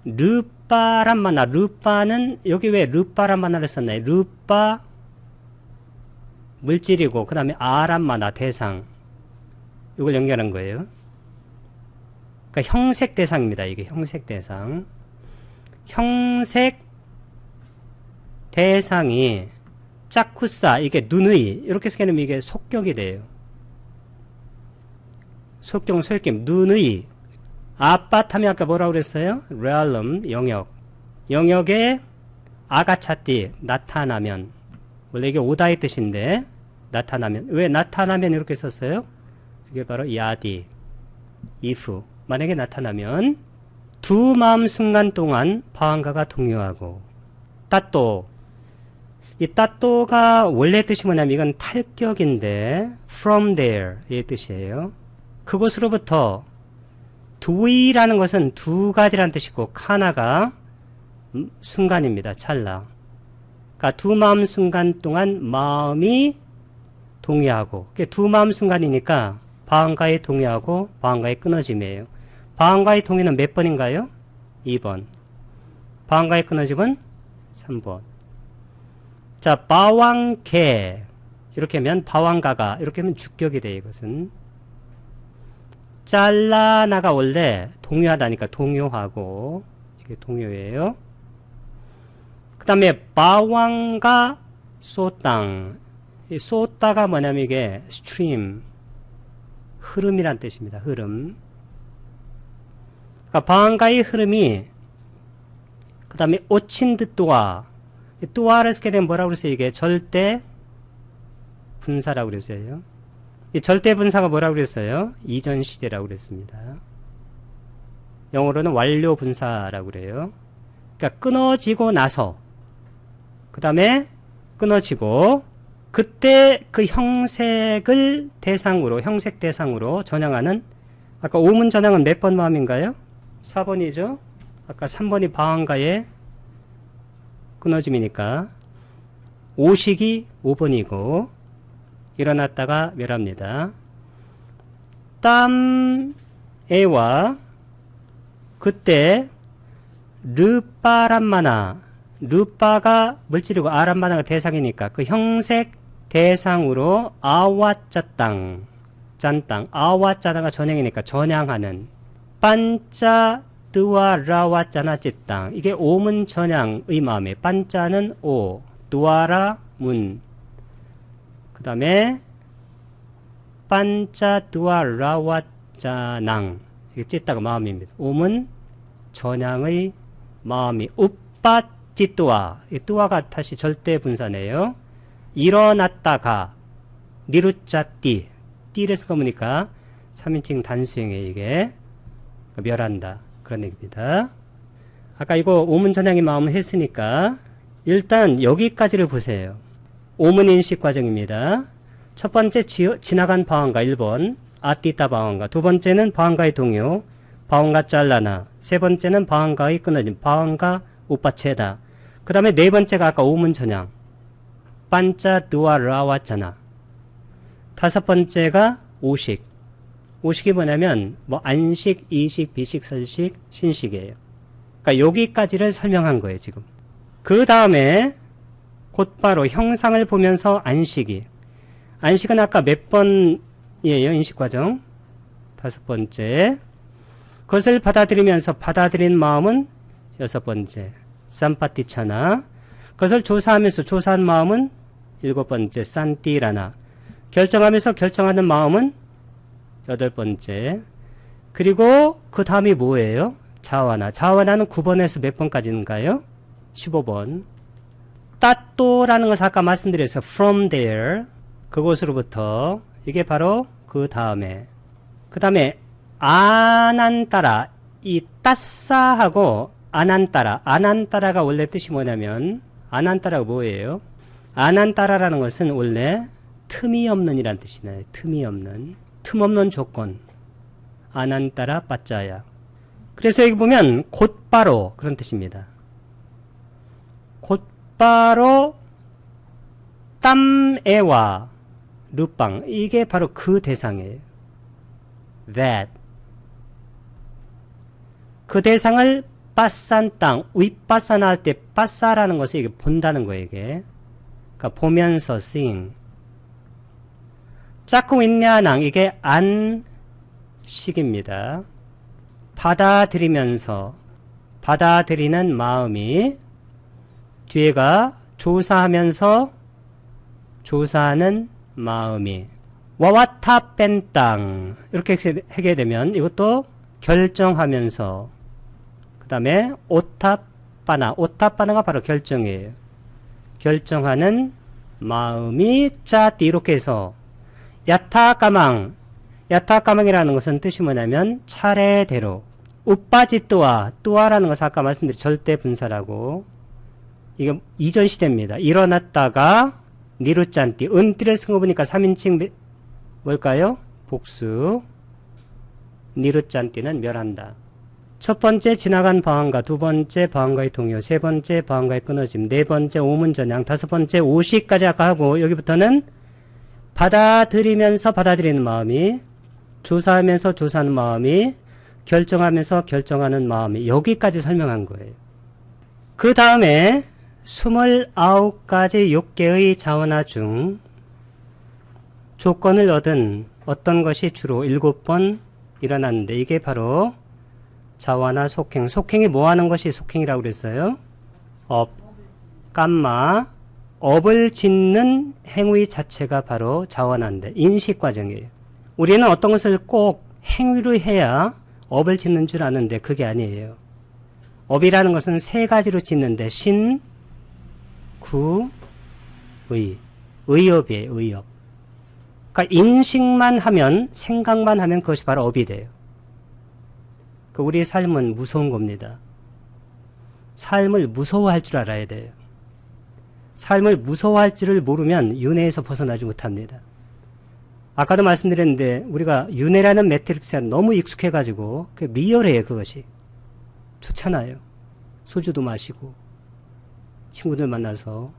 르빠란 만화 르빠는 여기 왜 르빠란 만화를 썼나요? 르빠 물질이고 그 다음에 아란 만화 대상 이걸 연결한 거예요. 그러니까 형색 대상입니다. 이게 형색 대상. 형색 대상이 짝쿠사 이게 눈의 이렇게 쓰면 이게 속격이 돼요. 속격 소역낌 눈의 아빠탐이 아까 뭐라고 그랬어요? realm 영역에 아가차띠 나타나면 원래 이게 오다의 뜻인데 나타나면 왜 나타나면 이렇게 썼어요? 이게 바로 야디 if 만약에 나타나면 두 마음 순간 동안 방황가가 동요하고 따또 이 따또가 원래 뜻이 뭐냐면 이건 탈격인데 from there 의 뜻이에요. 그곳으로부터 두이라는 것은 2가지라는 뜻이고 카나가 순간입니다. 찰나. 그러니까 두 마음 순간 동안 마음이 동요하고 두 마음 순간이니까 방황가에 동요하고 방황가에 끊어짐이에요. 방황가의 동요는 몇 번인가요? 2번. 방황가의 끊어짐은 3번. 자, 바왕개 이렇게 하면 바왕가가 이렇게 하면 주격이 돼요. 이것은 잘라나가 원래 동요하다니까 동요하고 이게 동요예요. 그 다음에 바왕가 쏘땅. 이 쏘따가 뭐냐면 이게 stream, 흐름이란 뜻입니다. 흐름. 그러니까 바왕가의 흐름이 그 다음에 오친드 뚜아. 뚜아를 쓰게 되면 뭐라고 그랬어요? 이게 절대 분사라고 그랬어요. 이 절대 분사가 뭐라고 그랬어요? 이전 시제라고 그랬습니다. 영어로는 완료 분사라고 그래요. 그러니까 끊어지고 나서 그 다음에 끊어지고 그때 그 형색을 대상으로 형색 대상으로 전향하는 아까 오문 전향은 몇 번 마음인가요? 4번이죠. 아까 3번이 바왕가의 끊어짐이니까 오식이 5번이고 일어났다가 멸합니다. 땀에와 그때 르빠란마나 르빠가 물질이고 아란마나가 대상이니까 그 형색 대상으로 아와짜땅 짠땅 아와짜땅가 전향이니까 전향하는 반짜 뜨와 라와짜나 찌땅 이게 오문 전향의 마음에 반짜는 오 뜨와라 문 그 다음에 반짜 뜨와 라와짜낭 이게 찌따가 마음입니다. 오문 전향의 마음이 우빠 찌뚜와 이 뚜와가 다시 절대 분사네요. 일어났다가 니루짜띠 띠를 쓴 거니까 3인칭 단수형에 이게 멸한다 그런 얘기입니다. 아까 이거 오문 전향의 마음을 했으니까 일단 여기까지를 보세요. 오문 인식 과정입니다. 첫 번째 지나간 바왕가 1번 아띠따 바왕가, 두 번째는 바왕가의 동요 바왕가 잘라나, 세 번째는 바왕가의 끊어짐 바왕가 오빠체다. 그 다음에 네 번째가 아까 오문 전향 반짜 드와 라와짜나. 다섯 번째가 오식. 오식이 뭐냐면 뭐 안식, 이식, 비식, 설식, 신식이에요. 그러니까 여기까지를 설명한 거예요 지금. 그 다음에 곧바로 형상을 보면서 안식이. 안식은 아까 몇 번이에요 인식과정? 다섯 번째. 그것을 받아들이면서 받아들인 마음은 여섯 번째 산파티차나. 그것을 조사하면서 조사한 마음은 일곱 번째 산띠라나. 결정하면서 결정하는 마음은 여덟 번째. 그리고 그 다음이 뭐예요? 자와나. 자와나는 9번에서 몇 번까지인가요? 15번. 따또라는 것을 아까 말씀드렸어요. from there. 그곳으로부터. 이게 바로 그 다음에. 그 다음에 아난따라. 이 따싸하고 아난따라. 아난따라가 원래 뜻이 뭐냐면 아난따라가 뭐예요? 아난따라라는 것은 원래 틈이 없는 이란 뜻이네요. 틈이 없는. 틈 없는 조건. 아난따라 빠짜야. 그래서 여기 보면 곧바로 그런 뜻입니다. 곧바로 땀에와 루빵. 이게 바로 그 대상이에요. that. 그 대상을 빠싼 땅, 윗빠싸나 할 때 빠싸라는 것을 이게 본다는 거예요, 이게. 그러니까 보면서 seeing. 짝꿍 있냐낭, 이게 안식입니다. 받아들이면서, 받아들이는 마음이, 뒤에가 조사하면서, 조사하는 마음이, 와와타 뺀 땅, 이렇게 하게 되면 이것도 결정하면서, 그 다음에 오타빠나, 오타빠나가 바로 결정이에요. 결정하는 마음이 짜띠 이렇게 해서 야타까망, 야타까망이라는 것은 뜻이 뭐냐면 차례대로. 우빠지또와, 또아라는 것은 아까 말씀드린 절대 분사라고. 이게 이전 시대입니다. 일어났다가 니루짠띠, 은띠를 쓴 거 보니까 3인칭 뭘까요? 복수. 니루짠띠는 멸한다. 첫 번째 지나간 바왕가, 두 번째 바왕가의 동요, 세 번째 바왕가의 끊어짐, 네 번째 오문전향, 다섯 번째 오시까지 아까 하고 여기부터는 받아들이면서 받아들이는 마음이, 조사하면서 조사하는 마음이, 결정하면서 결정하는 마음이, 여기까지 설명한 거예요. 그 다음에 29가지 6개의 자원화 중 조건을 얻은 어떤 것이 주로 7번 일어났는데 이게 바로 자와나 속행. 속행이 뭐 하는 것이 속행이라고 그랬어요? 업, 깜마, 업을 짓는 행위 자체가 바로 자와나인데 인식 과정이에요. 우리는 어떤 것을 꼭 행위로 해야 업을 짓는 줄 아는데 그게 아니에요. 업이라는 것은 세 가지로 짓는데 신, 구, 의. 의업이에요. 의업. 그러니까 인식만 하면 생각만 하면 그것이 바로 업이 돼요. 그 우리의 삶은 무서운 겁니다. 삶을 무서워할 줄 알아야 돼요. 삶을 무서워할 줄을 모르면 윤회에서 벗어나지 못합니다. 아까도 말씀드렸는데 우리가 윤회라는 매트릭스에 너무 익숙해가지고 리얼해요. 그것이. 좋잖아요. 소주도 마시고 친구들 만나서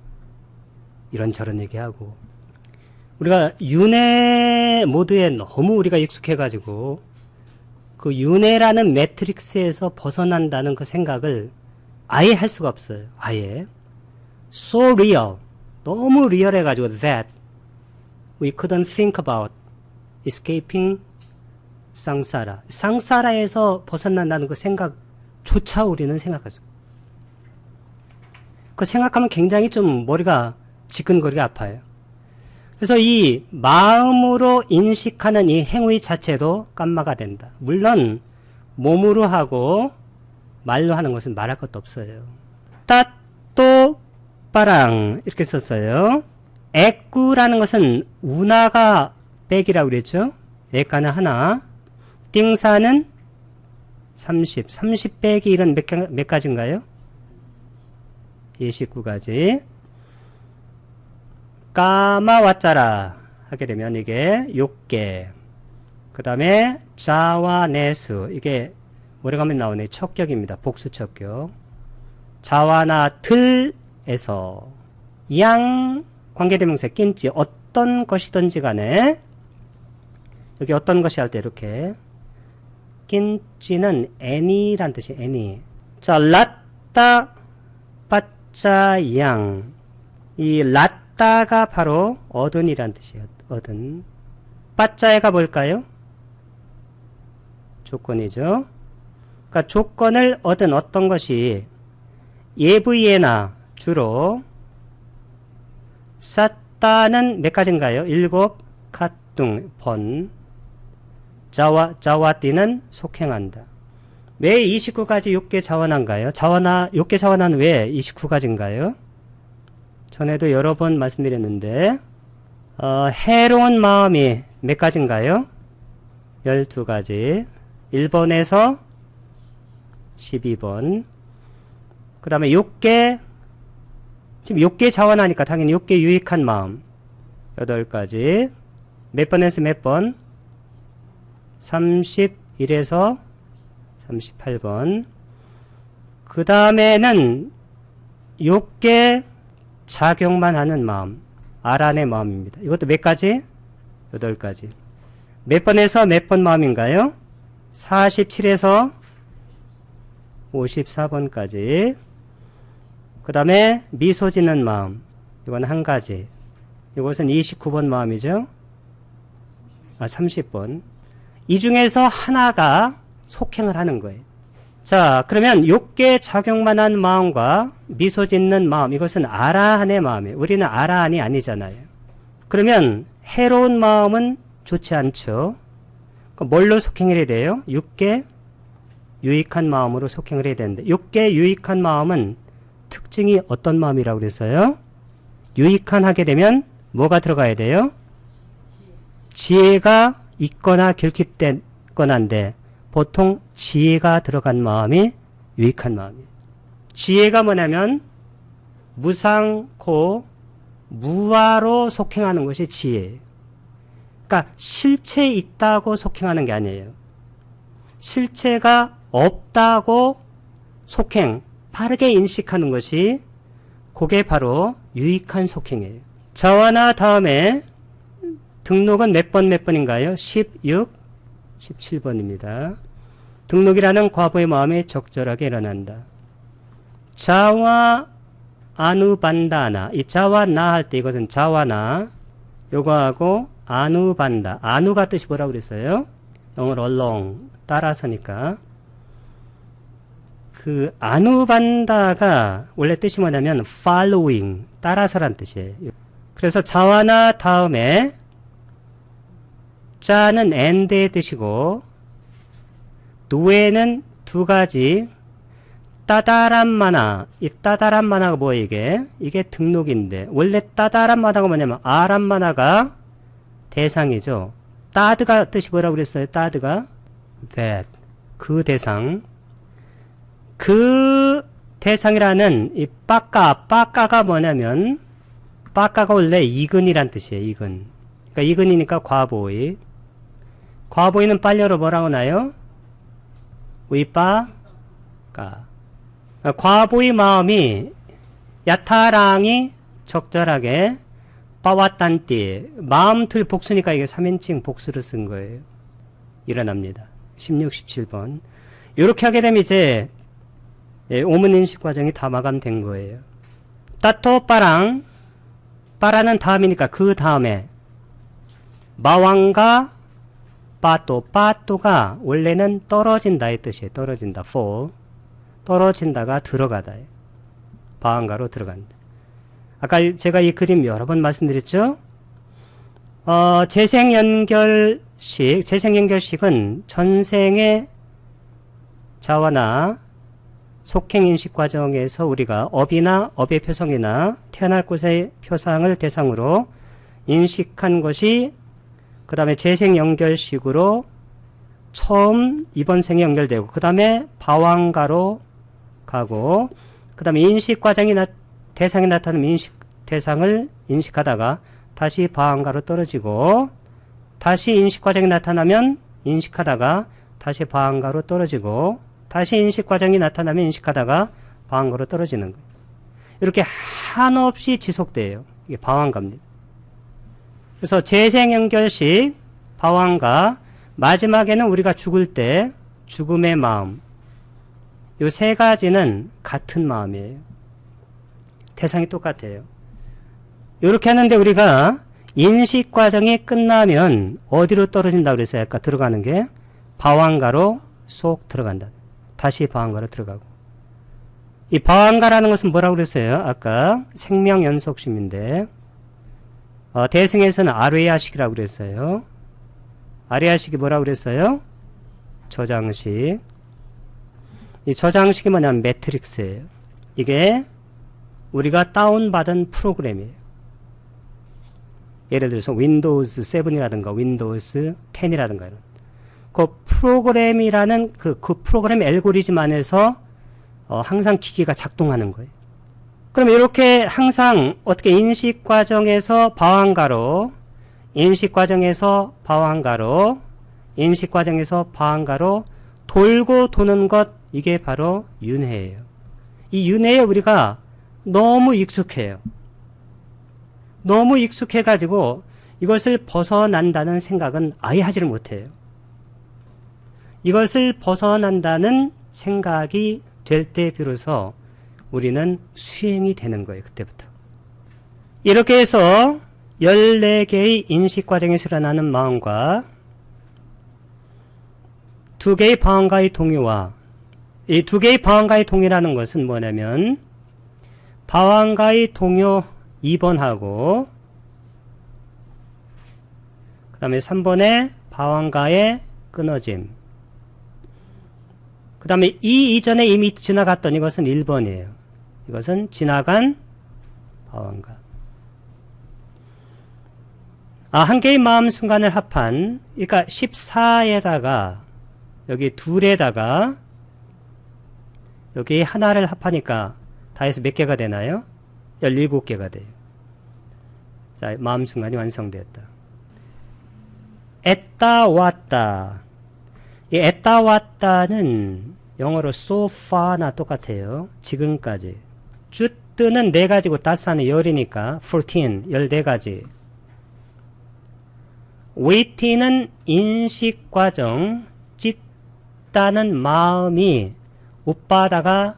이런저런 얘기하고 우리가 윤회 모드에 너무 우리가 익숙해가지고 그 윤회라는 매트릭스에서 벗어난다는 그 생각을 아예 할 수가 없어요. 아예. So real. 너무 리얼해가지고 that we couldn't think about escaping 쌍사라. 쌍사라에서 벗어난다는 그 생각조차 우리는 생각할 수 없어요. 그 생각하면 굉장히 좀 머리가 지끈거리가 아파요. 그래서 이 마음으로 인식하는 이 행위 자체도 깜마가 된다. 물론 몸으로 하고 말로 하는 것은 말할 것도 없어요. 따또 빠랑 이렇게 썼어요. 액구라는 것은 운하가 100이라고 그랬죠. 액가는 하나, 띵사는 30, 30 빼기 이런 몇 가지인가요? 29가지. 까마와짜라 하게 되면 이게 6개. 그 다음에 자와 내수. 이게 오래가면 나오네. 척격입니다. 복수 척격. 자와나 틀에서 양 관계대명사 낀지 어떤 것이든지 간에 여기 어떤 것이 할 때 이렇게 낀지는 any란 뜻이 any. 자, 라따 빠짜 양. 이 라따가 바로 얻은이란 뜻이에요. 얻은. 빠짜가 뭘까요? 조건이죠. 그러니까 조건을 얻은 어떤 것이 예브이에나 주로 쌌다는 몇 가지인가요? 7 카뚱 번 자와띠는 속행한다. 왜 29가지 6개 자원한가요? 자원하 6개 자원한 왜 29가지인가요? 전에도 여러 번 말씀드렸는데 해로운 마음이 몇 가지인가요? 12가지. 1번에서 12번. 그 다음에 6개 지금 6개 자원하니까 당연히 6개 유익한 마음 8가지. 몇 번에서 몇 번? 31에서 38번. 그 다음에는 6개 작용만 하는 마음, 아란의 마음입니다. 이것도 몇 가지? 8가지. 몇 번에서 몇 번 마음인가요? 47에서 54번까지. 그 다음에 미소 짓는 마음. 이건 한 가지. 이것은 29번 마음이죠. 30번. 이 중에서 하나가 속행을 하는 거예요. 자, 그러면 6개 작용만 한 마음과 미소 짓는 마음, 이것은 아라한의 마음이에요. 우리는 아라한이 아니잖아요. 그러면 해로운 마음은 좋지 않죠. 뭘로 속행을 해야 돼요? 6개 유익한 마음으로 속행을 해야 되는데 6개 유익한 마음은 특징이 어떤 마음이라고 그랬어요? 유익한 하게 되면 뭐가 들어가야 돼요? 지혜가 있거나 결핍됐거나인데 보통 지혜가 들어간 마음이 유익한 마음이에요. 지혜가 뭐냐면 무상코 무아로 속행하는 것이 지혜예요. 그러니까 실체 있다고 속행하는 게 아니에요. 실체가 없다고 속행, 바르게 인식하는 것이 그게 바로 유익한 속행이에요. 자와나 다음에 등록은 몇 번인가요? 16, 17번입니다. 등록이라는 과거의 마음이 적절하게 일어난다. 자와 아누반다나. 이 자와 나 할 때 이것은 자와 나 요거하고 아누반다. 아누가 뜻이 뭐라고 그랬어요? 영어로 along 따라서니까 그 아누반다가 원래 뜻이 뭐냐면 following 따라서란 뜻이에요. 그래서 자와나 다음에 자는 and의 뜻이고 누에는 두 가지 따다란마나 이 따다란마나가 뭐예요 이게? 이게 등록인데 원래 따다란마나가 뭐냐면 아란마나가 대상이죠. 따드가 뜻이 뭐라고 그랬어요? 따드가 that 그 대상 그 대상이라는 이 빠까가 뭐냐면 빠까가 원래 이근이란 뜻이에요. 이근. 그러니까 이근이니까 과보이. 과보이는 빨리어로 뭐라고 나요? 위빠까. 과보이 마음이 야타랑이 적절하게 빠왔단띠 마음틀 복수니까 이게 3인칭 복수를 쓴 거예요. 일어납니다. 16, 17번. 이렇게 하게 되면 이제 오문인식 과정이 다 마감된 거예요. 따토 빠랑 빠라는 다음이니까 그 다음에 마왕과 빠또가 원래는 떨어진다의 뜻이에요. 떨어진다. fall. 떨어진다가 들어가다. 바왕가로 들어간다. 아까 제가 이 그림 여러 번 말씀드렸죠? 재생연결식은 전생의 자와나 속행인식 과정에서 우리가 업이나 업의 표성이나 태어날 곳의 표상을 대상으로 인식한 것이 그 다음에 재생연결식으로 처음 이번 생에 연결되고 그 다음에 바왕가로 가고 그 다음에 인식과정이 대상이 나타나면 대상을 인식하다가 다시 바왕가로 떨어지고 다시 인식과정이 나타나면 인식하다가 다시 바왕가로 떨어지고 다시 인식과정이 나타나면 인식하다가 바왕가로 떨어지는 거예요. 이렇게 한없이 지속돼요. 이게 바왕가입니다. 그래서 재생연결식, 바왕가, 마지막에는 우리가 죽을 때 죽음의 마음. 이 세 가지는 같은 마음이에요. 대상이 똑같아요. 이렇게 하는데 우리가 인식 과정이 끝나면 어디로 떨어진다고 그랬어요? 아까 들어가는 게 바왕가로 쏙 들어간다. 다시 바왕가로 들어가고. 이 바왕가라는 것은 뭐라고 그랬어요? 아까 생명연속심인데 대승에서는 아뢰야식이라고 그랬어요. 아뢰야식이 뭐라고 그랬어요? 저장식. 이 저장식이 뭐냐면 매트릭스예요. 이게 우리가 다운받은 프로그램이에요. 예를 들어서 윈도우즈 7이라든가 윈도우즈 10이라든가 이런. 그 프로그램이라는 그 프로그램 알고리즘 안에서 항상 기기가 작동하는 거예요. 그럼 이렇게 항상 어떻게 인식 과정에서 바왕가로 인식 과정에서 바왕가로 인식 과정에서 바왕가로 돌고 도는 것 이게 바로 윤회예요. 이 윤회에 우리가 너무 익숙해요. 너무 익숙해가지고 이것을 벗어난다는 생각은 아예 하지를 못해요. 이것을 벗어난다는 생각이 될 때 비로소 우리는 수행이 되는 거예요. 그때부터. 이렇게 해서 14개의 인식 과정에서 일어나는 마음과 2개의 바왕가의 동요와 이 2개의 바왕가의 동요라는 것은 뭐냐면 바왕가의 동요 2번하고 그 다음에 3번에 바왕가의 끊어짐 그 다음에 이 이전에 이미 지나갔던 이것은 1번이에요. 이것은 지나간 바왕가. 한 개의 마음 순간을 합한 그러니까 14에다가 여기 둘에다가 여기 하나를 합하니까 다 해서 몇 개가 되나요? 17개가 돼요. 자, 마음 순간이 완성되었다. 에따 왔다. 이 에따 왔다는 영어로 so far나 똑같아요. 지금까지. 쭈뜨는 4가지고 따스하는 10이니까 14, 14가지. 웨이티는 인식과정, 찢다는 마음이 웃바다가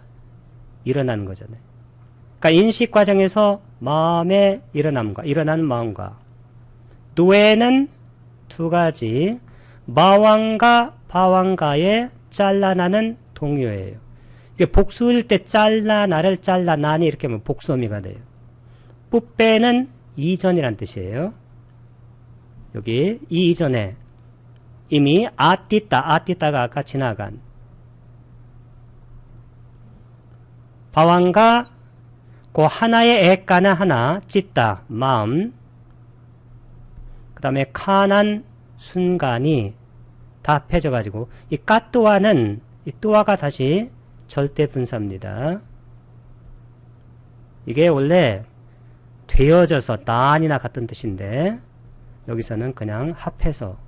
일어나는 거잖아요. 그러니까 인식과정에서 마음의 일어나는 마음과 누에는 2가지 마왕가, 바왕가의 잘라나는 동요예요. 이게 복수일 때 잘라나를 잘라나니 이렇게 하면 복수어미가 돼요. 뿌빼는 이전이란 뜻이에요. 여기 이 이전에 이미 아띠따가 아까 지나간 바왕가 그 하나의 애까나 하나 찢다 마음 그 다음에 칸한 순간이 다 합해져가지고 이 까뚜와는 이 뚜와가 다시 절대 분사입니다. 이게 원래 되어져서 난이나 같은 뜻인데 여기서는 그냥 합해서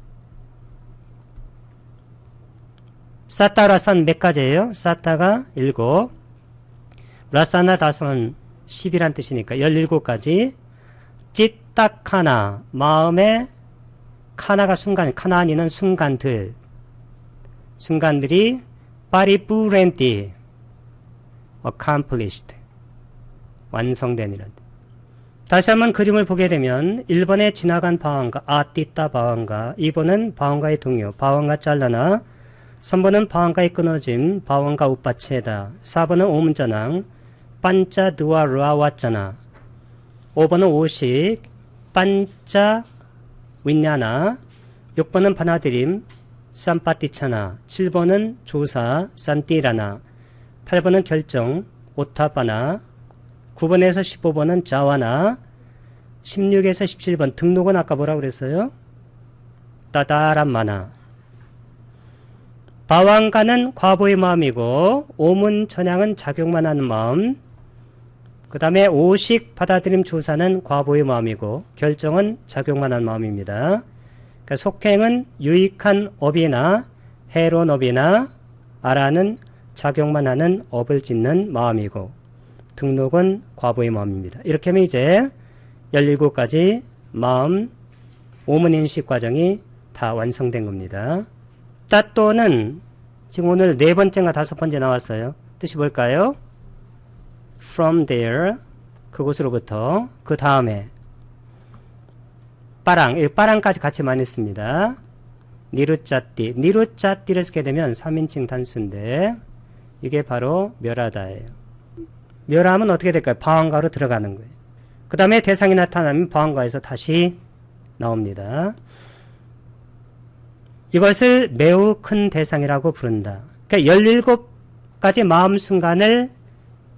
사따라산 몇 가지예요? 사따가 7 라사나 다섯은 10이란 뜻이니까 17가지 찌딱하나 마음에 카나가 순간 카나니는 순간들이 파리푸렌티 accomplished 완성된이란 뜻. 다시 한번 그림을 보게 되면 1번에 지나간 바왕가 아띠따 바왕가 2번은 바왕가의 동요 바왕가 잘라나 3번은 바왕가의 끊어짐 바왕가 우빠체다 4번은 오문자낭 반짜 드와 르아왔잖아 5번은 오식 반짜 윈냐나 6번은 바나드림 산파티차나 7번은 조사 산띠라나 8번은 결정 오타바나 9번에서 15번은 자와나 16에서 17번 등록은 아까 뭐라고 그랬어요? 따다란마나 바왕가는 과보의 마음이고 오문천양은 작용만 하는 마음 그 다음에 오식 받아들임 조사는 과보의 마음이고 결정은 작용만 하는 마음입니다. 그러니까 속행은 유익한 업이나 해로운 업이나 아라는 작용만 하는 업을 짓는 마음이고 등록은 과보의 마음입니다. 이렇게 하면 이제 17가지 마음 오문인식 과정이 다 완성된 겁니다. 따또는 지금 오늘 4번째인가 5번째 나왔어요. 뜻이 뭘까요? From there 그곳으로부터 그 다음에 빠랑까지 같이 많이 씁니다. 니루짜띠를 쓰게 되면 3인칭 단수인데 이게 바로 멸하다예요. 멸하면 어떻게 될까요? 바왕가로 들어가는 거예요. 그 다음에 대상이 나타나면 바왕가에서 다시 나옵니다. 이것을 매우 큰 대상이라고 부른다. 그러니까 17가지 마음 순간을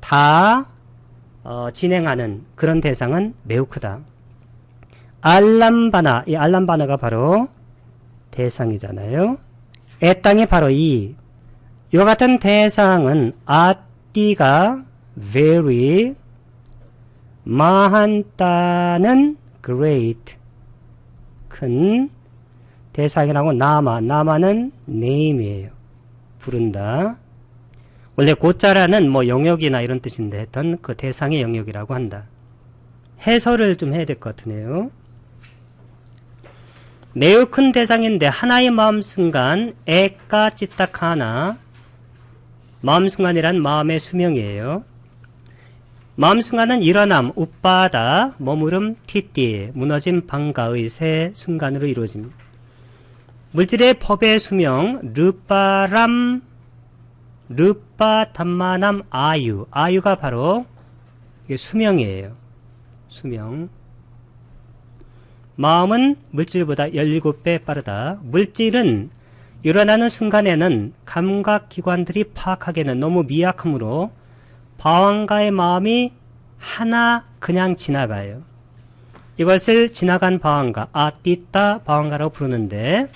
다 진행하는 그런 대상은 매우 크다. 알람바나, 이 알람바나가 바로 대상이잖아요. 애땅이 바로 이와 같은 대상은 아띠가 very, 마한따는 great, 큰 대상이라고 나마는 name이에요. 부른다. 원래 고자라는 뭐 영역이나 이런 뜻인데 했던 그 대상의 영역이라고 한다. 해설을 좀 해야 될 것 같으네요. 매우 큰 대상인데 하나의 마음 순간 에까 찌딱하나 마음 순간이란 마음의 수명이에요. 마음 순간은 일어남, 우빠다, 머무름, 티띠, 무너짐, 방가의 세 순간으로 이루어집니다. 물질의 법의 수명, 르빠담마남 아유가 바로 이게 수명이에요. 수명. 마음은 물질보다 17배 빠르다. 물질은 일어나는 순간에는 감각기관들이 파악하기에는 너무 미약하므로 바왕가의 마음이 하나 그냥 지나가요. 이것을 지나간 바왕가, 아띠따 바왕가라고 부르는데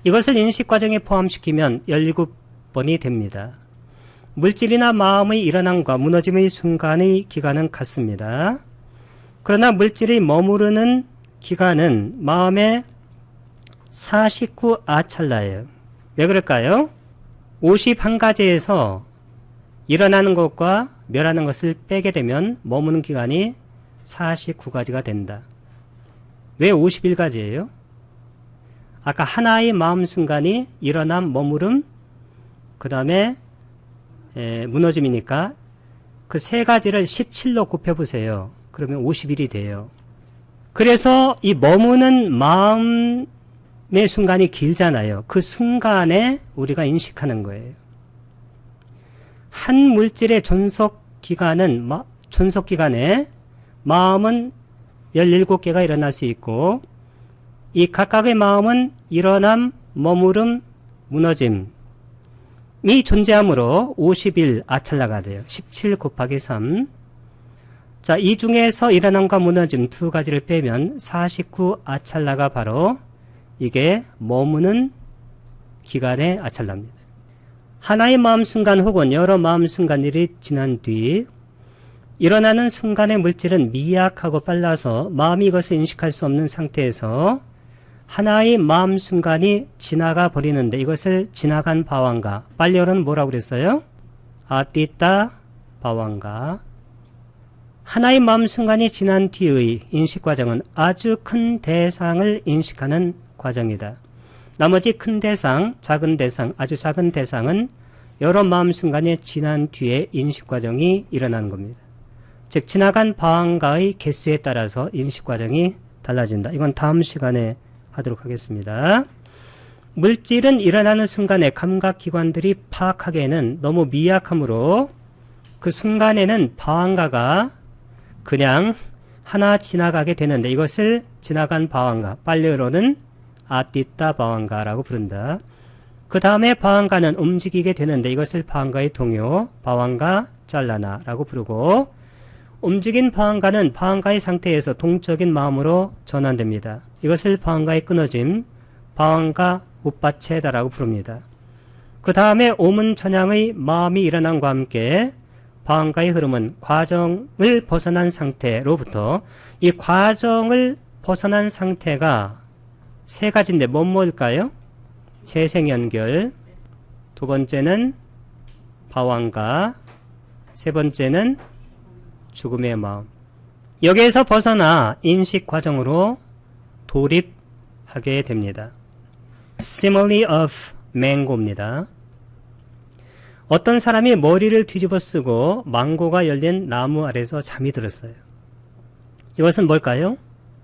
이것을 인식과정에 포함시키면 17번이 됩니다. 물질이나 마음의 일어남과 무너짐의 순간의 기간은 같습니다. 그러나 물질이 머무르는 기간은 마음의 49아찰나예요. 왜 그럴까요? 51가지에서 일어나는 것과 멸하는 것을 빼게 되면 머무는 기간이 49가지가 된다. 왜 51가지예요? 아까 하나의 마음 순간이 일어남, 머무름, 그 다음에 무너짐이니까 그 세 가지를 17로 곱해보세요. 그러면 51이 돼요. 그래서 이 머무는 마음의 순간이 길잖아요. 그 순간에 우리가 인식하는 거예요. 한 물질의 존속기간에 마음은 17개가 일어날 수 있고 이 각각의 마음은 일어남, 머무름, 무너짐이 존재하므로 51 아찰나가 돼요. 17 곱하기 3. 자, 이 중에서 일어남과 무너짐 두 가지를 빼면 49 아찰나가 바로 이게 머무는 기간의 아찰나입니다. 하나의 마음 순간 혹은 여러 마음 순간들이 지난 뒤 일어나는 순간의 물질은 미약하고 빨라서 마음이 이것을 인식할 수 없는 상태에서 하나의 마음 순간이 지나가 버리는데 이것을 지나간 바완가, 빨리어는 뭐라고 그랬어요? 아띠따 바완가. 하나의 마음 순간이 지난 뒤의 인식 과정은 아주 큰 대상을 인식하는 과정이다. 나머지 큰 대상, 작은 대상, 아주 작은 대상은 여러 마음 순간이 지난 뒤에 인식 과정이 일어나는 겁니다. 즉 지나간 바완가의 개수에 따라서 인식 과정이 달라진다. 이건 다음 시간에 하도록 하겠습니다. 물질은 일어나는 순간에 감각기관들이 파악하기에는 너무 미약하므로 그 순간에는 바완가가 그냥 하나 지나가게 되는데 이것을 지나간 바완가, 빨리어로는 아띠따 바완가라고 부른다. 그 다음에 바완가는 움직이게 되는데 이것을 바완가의 동요, 바완가 짤라나라고 부르고 움직인 바완가는 바완가의 상태에서 동적인 마음으로 전환됩니다. 이것을 바완가의 끊어짐, 바완가 우빠체다라고 부릅니다. 그 다음에 오문천양의 마음이 일어남과 함께 바완가의 흐름은 과정을 벗어난 상태로부터 이 과정을 벗어난 상태가 세 가지인데 뭘까요? 재생연결, 두 번째는 바완가, 세 번째는 죽음의 마음. 여기에서 벗어나 인식 과정으로 돌입하게 됩니다. Simile of mango입니다. 어떤 사람이 머리를 뒤집어 쓰고 망고가 열린 나무 아래서 잠이 들었어요. 이것은 뭘까요?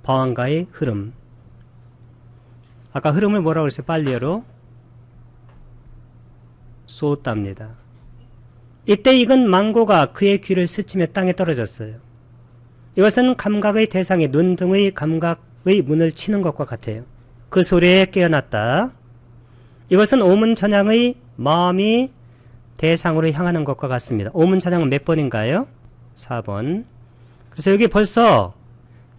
바완가의 흐름. 아까 흐름을 뭐라고 그랬어요? 빨리어로 쏘답니다. 이때 익은 망고가 그의 귀를 스치며 땅에 떨어졌어요. 이것은 감각의 대상이 눈 등의 감각의 문을 치는 것과 같아요. 그 소리에 깨어났다. 이것은 오문천양의 마음이 대상으로 향하는 것과 같습니다. 오문천양은 몇 번인가요? 4번. 그래서 여기 벌써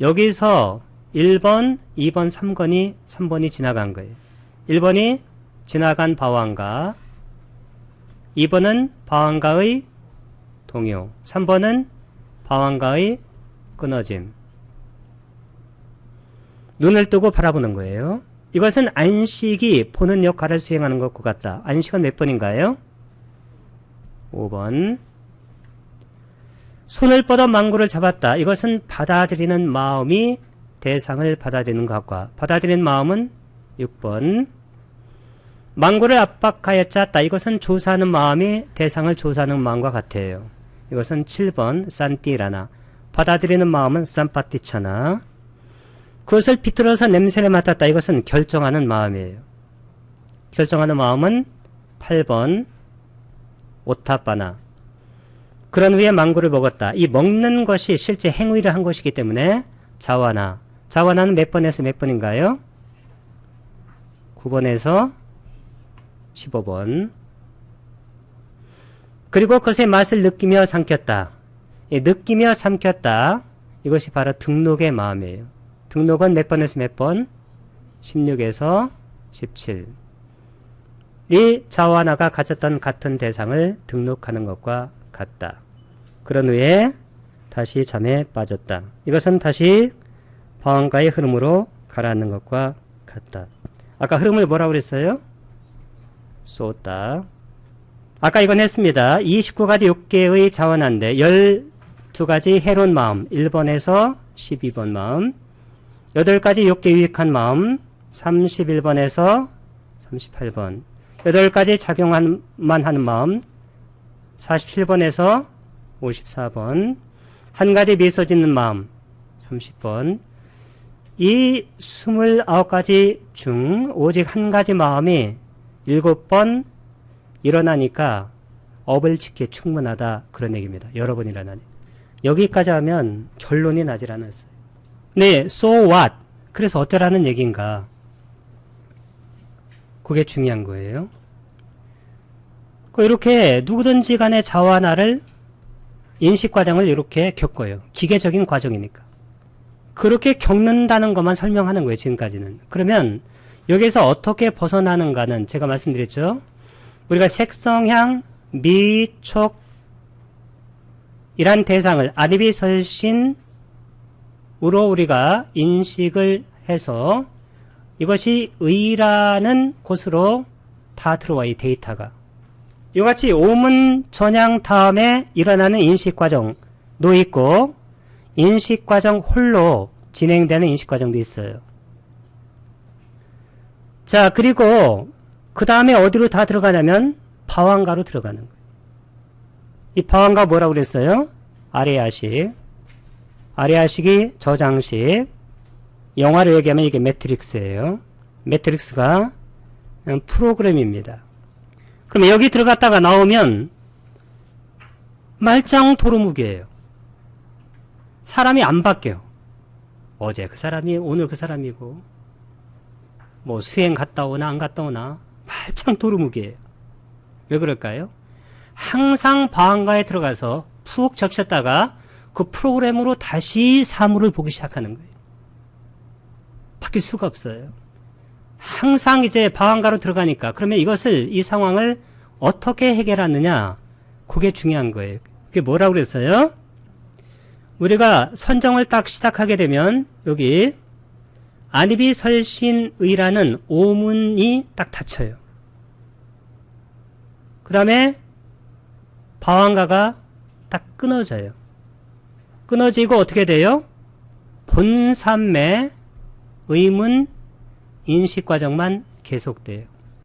여기서 1번, 2번, 3번이 지나간 거예요. 1번이 지나간 바완가, 2번은 바완가의 동요, 3번은 바완가의 끊어짐. 눈을 뜨고 바라보는 거예요. 이것은 안식이 보는 역할을 수행하는 것과 같다. 안식은 몇 번인가요? 5번. 손을 뻗어 망고를 잡았다. 이것은 받아들이는 마음이 대상을 받아들이는 것과 받아들이는 마음은 6번. 망고를 압박하여 짰다. 이것은 조사하는 마음이 대상을 조사하는 마음과 같아요. 이것은 7번 산띠라나. 받아들이는 마음은 산파티차나. 그것을 비틀어서 냄새를 맡았다. 이것은 결정하는 마음이에요. 결정하는 마음은 8번 오타빠나. 그런 후에 망고를 먹었다. 이 먹는 것이 실제 행위를 한 것이기 때문에 자와나. 자와나는 몇 번에서 몇 번인가요? 9번에서 15번. 그리고 그것의 맛을 느끼며 삼켰다. 느끼며 삼켰다. 이것이 바로 등록의 마음이에요. 등록은 몇 번에서 몇 번? 16에서 17. 이 자와나가 가졌던 같은 대상을 등록하는 것과 같다. 그런 후에 다시 잠에 빠졌다. 이것은 다시 바완가의 흐름으로 가라앉는 것과 같다. 아까 흐름을 뭐라고 그랬어요? 쏟다. 아까 이건 했습니다. 29가지 6개의 자원한데 12가지 해로운 마음 1번에서 12번 마음, 8가지 6개 유익한 마음 31번에서 38번, 8가지 작용만 하는 마음 47번에서 54번, 한 가지 미소 짓는 마음 30번, 이 29가지 중 오직 한 가지 마음이 7번 일어나니까 업을 짓기에 충분하다. 그런 얘기입니다. 여러 번 일어나니. 여기까지 하면 결론이 나질 않았어요. 네, so what? 그래서 어쩌라는 얘기인가? 그게 중요한 거예요. 이렇게 누구든지 간에 자와 나를 인식과정을 이렇게 겪어요. 기계적인 과정이니까. 그렇게 겪는다는 것만 설명하는 거예요. 지금까지는. 그러면 여기서 어떻게 벗어나는가는 제가 말씀드렸죠. 우리가 색성향, 미촉 이란 대상을 아니비설신으로 우리가 인식을 해서 이것이 의라는 곳으로 다 들어와 이 데이터가. 이같이 오문 전향 다음에 일어나는 인식과정도 있고 인식과정 홀로 진행되는 인식과정도 있어요. 자, 그리고 그 다음에 어디로 다 들어가냐면 바완가로 들어가는 거예요. 이 바완가 뭐라고 그랬어요? 아레아식. 아레아식이 저장식. 영화로 얘기하면 이게 매트릭스예요. 매트릭스가 프로그램입니다. 그럼 여기 들어갔다가 나오면 말짱 도루묵이에요. 사람이 안 바뀌어요. 어제 그 사람이 오늘 그 사람이고 뭐 수행 갔다 오나 안 갔다 오나 말짱 도루묵이에요. 왜 그럴까요? 항상 방안가에 들어가서 푹 적셨다가 그 프로그램으로 다시 사물을 보기 시작하는 거예요. 바뀔 수가 없어요. 항상 이제 방안가로 들어가니까 그러면 이 상황을 어떻게 해결하느냐 그게 중요한 거예요. 그게 뭐라고 그랬어요? 우리가 선정을 딱 시작하게 되면 여기 아니비설신의라는 오문이 딱 닫혀요. 그 다음에 바완가가 딱 끊어져요. 끊어지고 어떻게 돼요? 본삼매 의문 인식과정만 계속돼요.